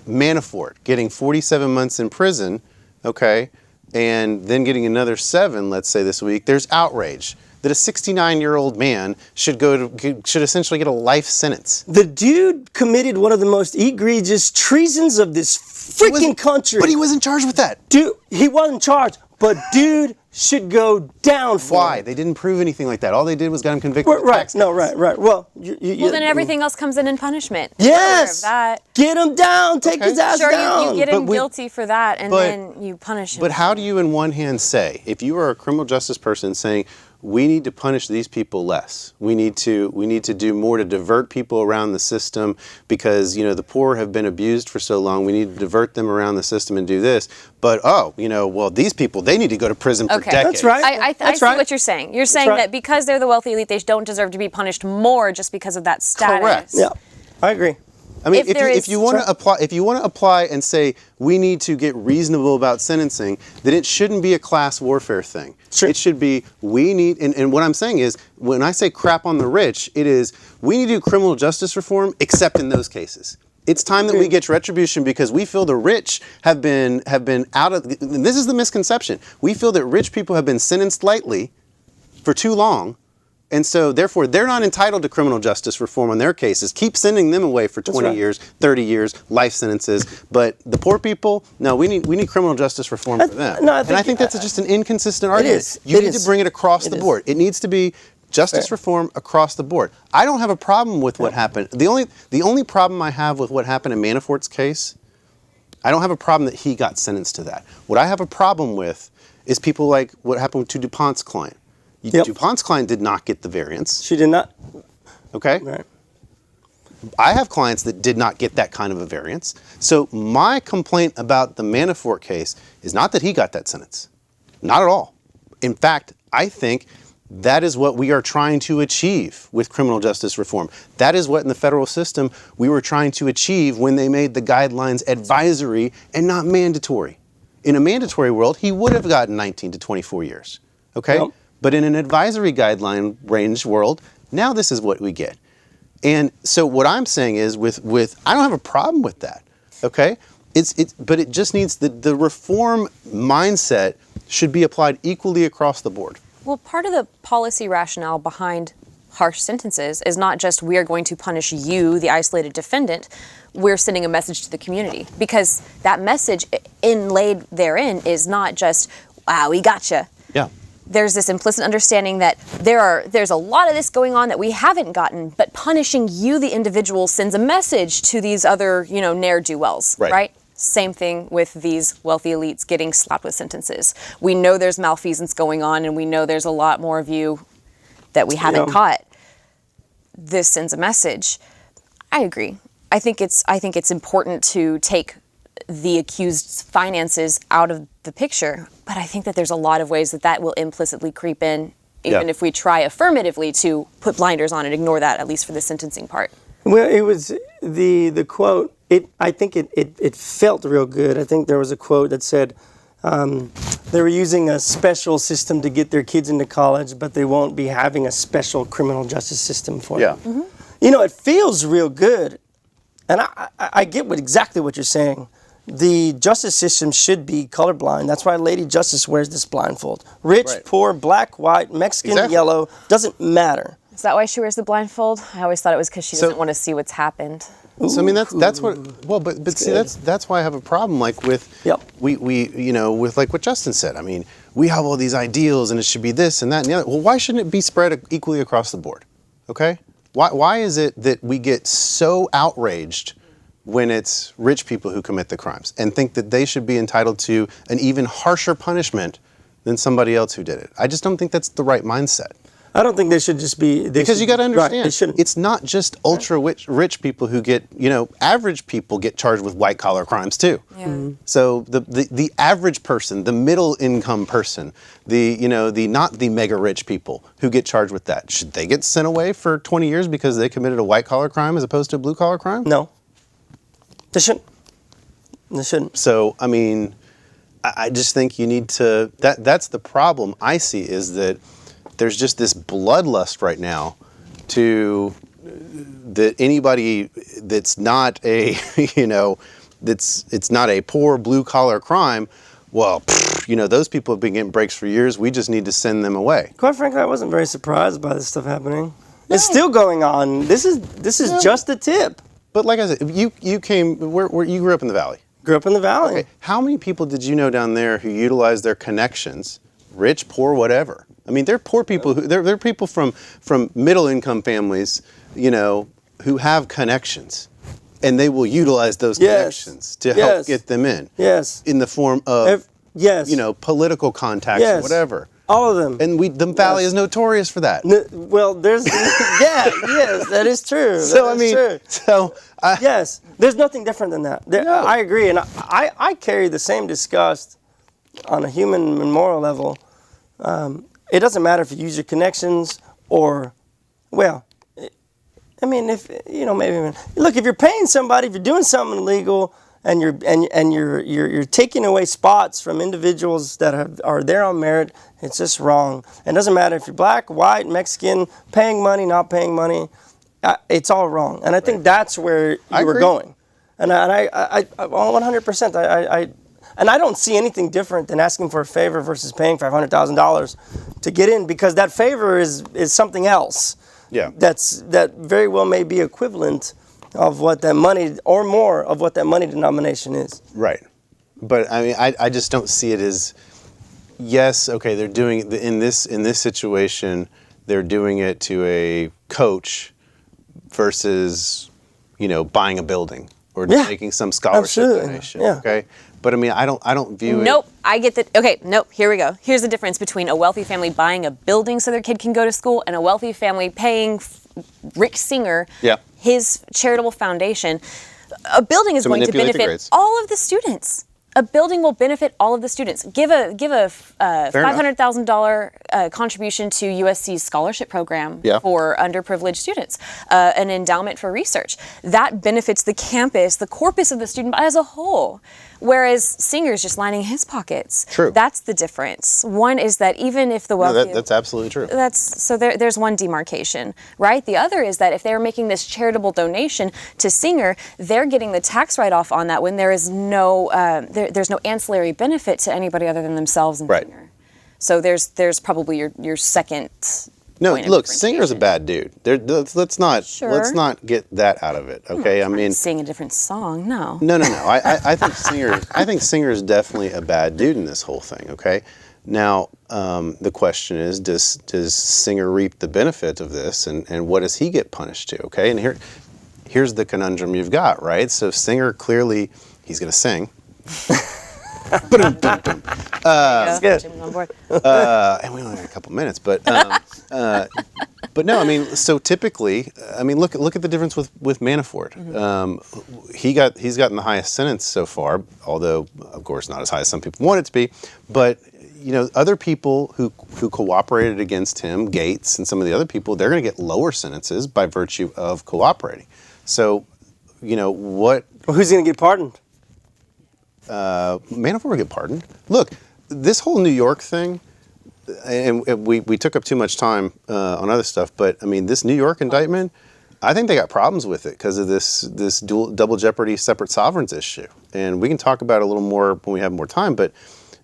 Speaker 1: Manafort getting 47 months in prison, okay, and then getting another 7, let's say this week, there's outrage that a 69-year-old man should essentially get a life sentence.
Speaker 2: The dude committed one of the most egregious treasons of this freaking country.
Speaker 1: But he wasn't charged with that.
Speaker 2: Dude, he wasn't charged, but dude should go down for
Speaker 1: Why?
Speaker 2: it.
Speaker 1: They didn't prove anything like that. All they did was got him convicted. of
Speaker 2: Right,
Speaker 1: tax
Speaker 2: no,
Speaker 1: cuts.
Speaker 2: right. Well,
Speaker 3: Well, then everything else comes in punishment.
Speaker 2: Yes.
Speaker 3: We're aware of that.
Speaker 2: Get him down. Take his ass
Speaker 3: Sure,
Speaker 2: down.
Speaker 3: you get him
Speaker 1: But
Speaker 3: guilty for that, and
Speaker 1: but-
Speaker 3: then you punish him.
Speaker 1: But how do you, in one hand, say, if you are a criminal justice person saying, we need to punish these people less. We need to do more to divert people around the system because, the poor have been abused for so long. We need to divert them around the system and do this. But, these people, they need to go to prison for
Speaker 3: Okay.
Speaker 1: decades.
Speaker 2: That's right.
Speaker 3: I
Speaker 2: That's
Speaker 3: see
Speaker 2: right.
Speaker 3: what you're saying. You're saying
Speaker 2: right.
Speaker 3: that because they're the wealthy elite, they don't deserve to be punished more just because of that status.
Speaker 1: Correct.
Speaker 2: Yeah, I agree.
Speaker 1: I mean,
Speaker 3: If
Speaker 1: you want to apply and say we need to get reasonable about sentencing, then it shouldn't be a class warfare thing.
Speaker 2: Sure.
Speaker 1: It should be we need, and what I'm saying is when I say crap on the rich, it is we need to do criminal justice reform, except in those cases. It's time that we get retribution because we feel the rich have been out of. This is the misconception. We feel that rich people have been sentenced lightly for too long. And so, therefore, they're not entitled to criminal justice reform on their cases. Keep sending them away for 20
Speaker 2: right.
Speaker 1: years, 30 years, life sentences. But the poor people, no, we need criminal justice reform for them.
Speaker 2: no, I
Speaker 1: And I think that's just an inconsistent argument.
Speaker 2: is.
Speaker 1: You
Speaker 2: It
Speaker 1: need
Speaker 2: is.
Speaker 1: to bring it across
Speaker 2: It
Speaker 1: the
Speaker 2: is.
Speaker 1: board. It needs to be justice
Speaker 2: Fair.
Speaker 1: reform across the board. I don't have a problem with what happened. The only problem I have with what happened in Manafort's case, I don't have a problem that he got sentenced to that. What I have a problem with is people like what happened to DuPont's client.
Speaker 2: Yep.
Speaker 1: DuPont's client did not get the variance.
Speaker 2: She did not.
Speaker 1: Okay?
Speaker 2: Right.
Speaker 1: I have clients that did not get that kind of a variance. So my complaint about the Manafort case is not that he got that sentence. Not at all. In fact, I think that is what we are trying to achieve with criminal justice reform. That is what in the federal system we were trying to achieve when they made the guidelines advisory and not mandatory. In a mandatory world, he would have gotten 19 to 24 years. Okay?
Speaker 2: Yep.
Speaker 1: But in an advisory guideline range world, now this is what we get. And so what I'm saying is with I don't have a problem with that. Okay? But it just needs the reform mindset should be applied equally across the board.
Speaker 3: Well, part of the policy rationale behind harsh sentences is not just we are going to punish you, the isolated defendant. We're sending a message to the community, because that message inlaid therein is not just, wow, we gotcha.
Speaker 1: Yeah.
Speaker 3: There's this implicit understanding that there's a lot of this going on that we haven't gotten, but punishing you, the individual, sends a message to these other, ne'er-do-wells, right? Same thing with these wealthy elites getting slapped with sentences. We know there's malfeasance going on, and we know there's a lot more of you that we haven't caught. This sends a message. I agree. I think it's important to take the accused's finances out of the picture, but I think that there's a lot of ways that will implicitly creep in, even if we try affirmatively to put blinders on and ignore that, at least for the sentencing part.
Speaker 2: Well, it was the quote. I think it felt real good. I think there was a quote that said they were using a special system to get their kids into college, but they won't be having a special criminal justice system for them.
Speaker 3: Mm-hmm.
Speaker 2: It feels real good, and I get exactly what you're saying. The justice system should be colorblind. That's why Lady Justice wears this blindfold. Rich, poor, black, white, Mexican, yellow, doesn't matter.
Speaker 3: Is that why she wears the blindfold? I always thought it was because she doesn't want to see what's happened.
Speaker 1: So I mean that's what but see that's why I have a problem with we with like what Justin said. I mean, we have all these ideals and it should be this and that and the other. Well, why shouldn't it be spread equally across the board? Okay? Why is it that we get so outraged when it's rich people who commit the crimes and think that they should be entitled to an even harsher punishment than somebody else who did it? I just don't think that's the right mindset.
Speaker 2: I don't think they should just be...
Speaker 1: Because you got to understand,
Speaker 2: right,
Speaker 1: it's not just ultra-rich people who get, average people get charged with white-collar crimes too.
Speaker 3: Yeah. Mm-hmm.
Speaker 1: So the average person, the middle-income person, the not the mega-rich people who get charged with that, should they get sent away for 20 years because they committed a white-collar crime as opposed to a blue-collar crime?
Speaker 2: No. They shouldn't. They shouldn't.
Speaker 1: So, I mean, I just think you need to... That's the problem I see, is that there's just this bloodlust right now that anybody that's not a, it's not a poor blue collar crime. Well, those people have been getting breaks for years. We just need to send them away.
Speaker 2: Quite frankly, I wasn't very surprised by this stuff happening. No. It's still going on. This is just the tip.
Speaker 1: But like I said, you grew up in the Valley.
Speaker 2: Grew up in the Valley.
Speaker 1: Okay. How many people did you know down there who utilized their connections, rich, poor, whatever? I mean, they're poor people. They're people from middle-income families, who have connections, and they will utilize those connections to help get them in.
Speaker 2: Yes.
Speaker 1: In the form of political contacts or whatever.
Speaker 2: All of them.
Speaker 1: And the Valley is notorious for that.
Speaker 2: Well, there's yes, that is true. Yes, there's nothing different than that. I agree, and I carry the same disgust on a human and moral level. It doesn't matter if you use your connections or, maybe look, if you're paying somebody, if you're doing something illegal, and you're taking away spots from individuals that are there on merit, it's just wrong. And it doesn't matter if you're black, white, Mexican, paying money, not paying money, it's all wrong. And I think that's where you were going. And I 100%. And I don't see anything different than asking for a favor versus paying $500,000 to get in, because that favor is something else.
Speaker 1: Yeah.
Speaker 2: That very well may be equivalent of what that money, or more of what that money denomination is.
Speaker 1: Right. But I mean, I just don't see it as, yes, okay, they're doing in this situation, they're doing it to a coach versus, buying a building or making some scholarship donation.
Speaker 2: Yeah.
Speaker 1: Okay. But I mean, I don't view it.
Speaker 3: Nope, I get that. Okay, nope, here we go. Here's the difference between a wealthy family buying a building so their kid can go to school and a wealthy family paying Rick Singer,
Speaker 1: Yeah.
Speaker 3: his charitable foundation, a building is going to
Speaker 1: manipulate the
Speaker 3: benefit
Speaker 1: grades.
Speaker 3: all of the students. A building will benefit all of the students. Give a $500,000 contribution to USC's scholarship program
Speaker 1: Yeah.
Speaker 3: for underprivileged students, an endowment for research. That benefits the campus, the corpus of the student as a whole. Whereas Singer's just lining his pockets.
Speaker 1: True.
Speaker 3: That's the difference. One is that even if the
Speaker 1: No,
Speaker 3: wealthy...
Speaker 1: that's absolutely true.
Speaker 3: There's one demarcation, right? The other is that if they're making this charitable donation to Singer, they're getting the tax write-off on that when there is no there's no ancillary benefit to anybody other than themselves and
Speaker 1: Right.
Speaker 3: Singer. So there's probably your second.
Speaker 1: No,
Speaker 3: point of
Speaker 1: look, Singer's a
Speaker 3: differentiation.
Speaker 1: bad dude. Let's not get that out of it. Okay, I mean,
Speaker 3: Sing a different song. No.
Speaker 1: no. I think Singer's definitely a bad dude in this whole thing. Okay, now the question is, does Singer reap the benefit of this, and what does he get punished to? Okay, and here's the conundrum you've got, right? So Singer clearly he's going to sing.
Speaker 3: That's
Speaker 2: good.
Speaker 3: Jimmy's on board.
Speaker 1: And we only have a couple minutes, but no, I mean, so typically, I mean, look at the difference with Manafort. He's gotten the highest sentence so far, although of course not as high as some people want it to be. But you know, other people who cooperated against him, Gates and some of the other people, they're going to get lower sentences by virtue of cooperating. So, you know what?
Speaker 2: Well, who's going to get pardoned?
Speaker 1: Manafort will get pardoned. Look, this whole New York thing, and we took up too much time on other stuff, but I mean, this New York indictment, I think they got problems with it because of this double jeopardy separate sovereigns issue. And we can talk about it a little more when we have more time, but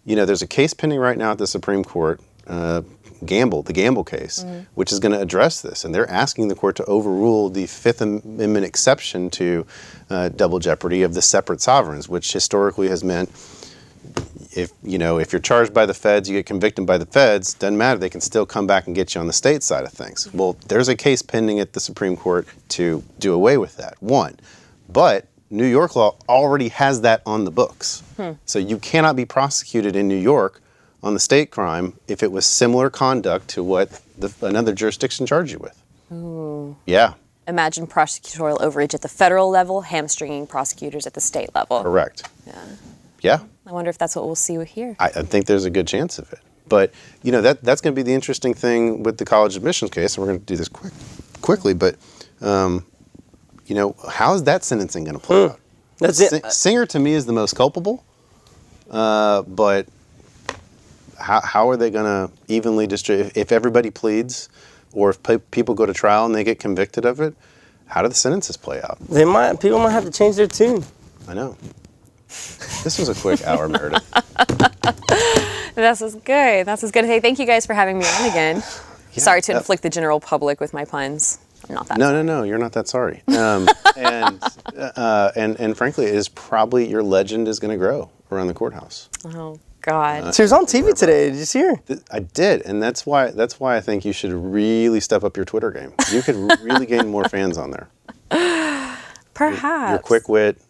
Speaker 1: you know, there's a case pending right now at the Supreme Court, the Gamble case, which is going to address this. And they're asking the court to overrule the Fifth Amendment exception to double jeopardy of the separate sovereigns, which historically has meant if you're charged by the feds, you get convicted by the feds, doesn't matter, they can still come back and get you on the state side of things. Well, there's a case pending at the Supreme Court to do away with that, one. But New York law already has that on the books. So you cannot be prosecuted in New York on the state crime if it was similar conduct to what another jurisdiction charged you with.
Speaker 3: Ooh.
Speaker 1: Yeah.
Speaker 3: Imagine prosecutorial overreach at the federal level, hamstringing prosecutors at the state level.
Speaker 1: Correct.
Speaker 3: Yeah.
Speaker 1: Yeah.
Speaker 3: I wonder if that's what we'll see here.
Speaker 1: I think there's a good chance of it. But, you know, that's going to be the interesting thing with the college admissions case, and we're going to do this quickly, but, you know, how is that sentencing going to play out?
Speaker 2: That's it.
Speaker 1: Singer, to me, is the most culpable, but how are they going to evenly distribute? If everybody pleads, or if people go to trial and they get convicted of it, how do the sentences play out?
Speaker 2: People might have to change their tune.
Speaker 1: I know. This was a quick hour, Meredith.
Speaker 3: This is good. Hey, thank you guys for having me on again.
Speaker 1: Yeah,
Speaker 3: Sorry to inflict the general public with my puns. I'm not that sorry.
Speaker 1: No, you're not that sorry. And frankly, it is probably your legend is going to grow around the courthouse.
Speaker 3: Oh, God.
Speaker 2: She was on TV today. Did you see her?
Speaker 1: I did, and that's why I think you should really step up your Twitter game. You could really gain more fans on there.
Speaker 3: Perhaps.
Speaker 1: Your quick wit,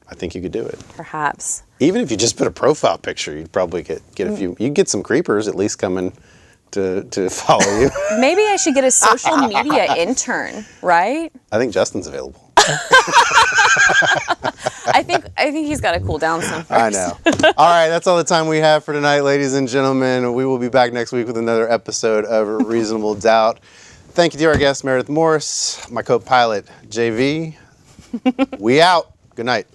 Speaker 1: I think you could do it.
Speaker 3: Perhaps.
Speaker 1: Even if you just put a profile picture, you'd probably get a few. You'd get some creepers at least coming to follow you.
Speaker 3: Maybe I should get a social media intern, right?
Speaker 1: I think Justin's available.
Speaker 3: I think he's got to cool down some first.
Speaker 1: I know. All right, that's all the time we have for tonight, ladies and gentlemen. We will be back next week with another episode of Reasonable Doubt. Thank you to our guest, Meredith Morse, my co-pilot, JV. We out. Good night.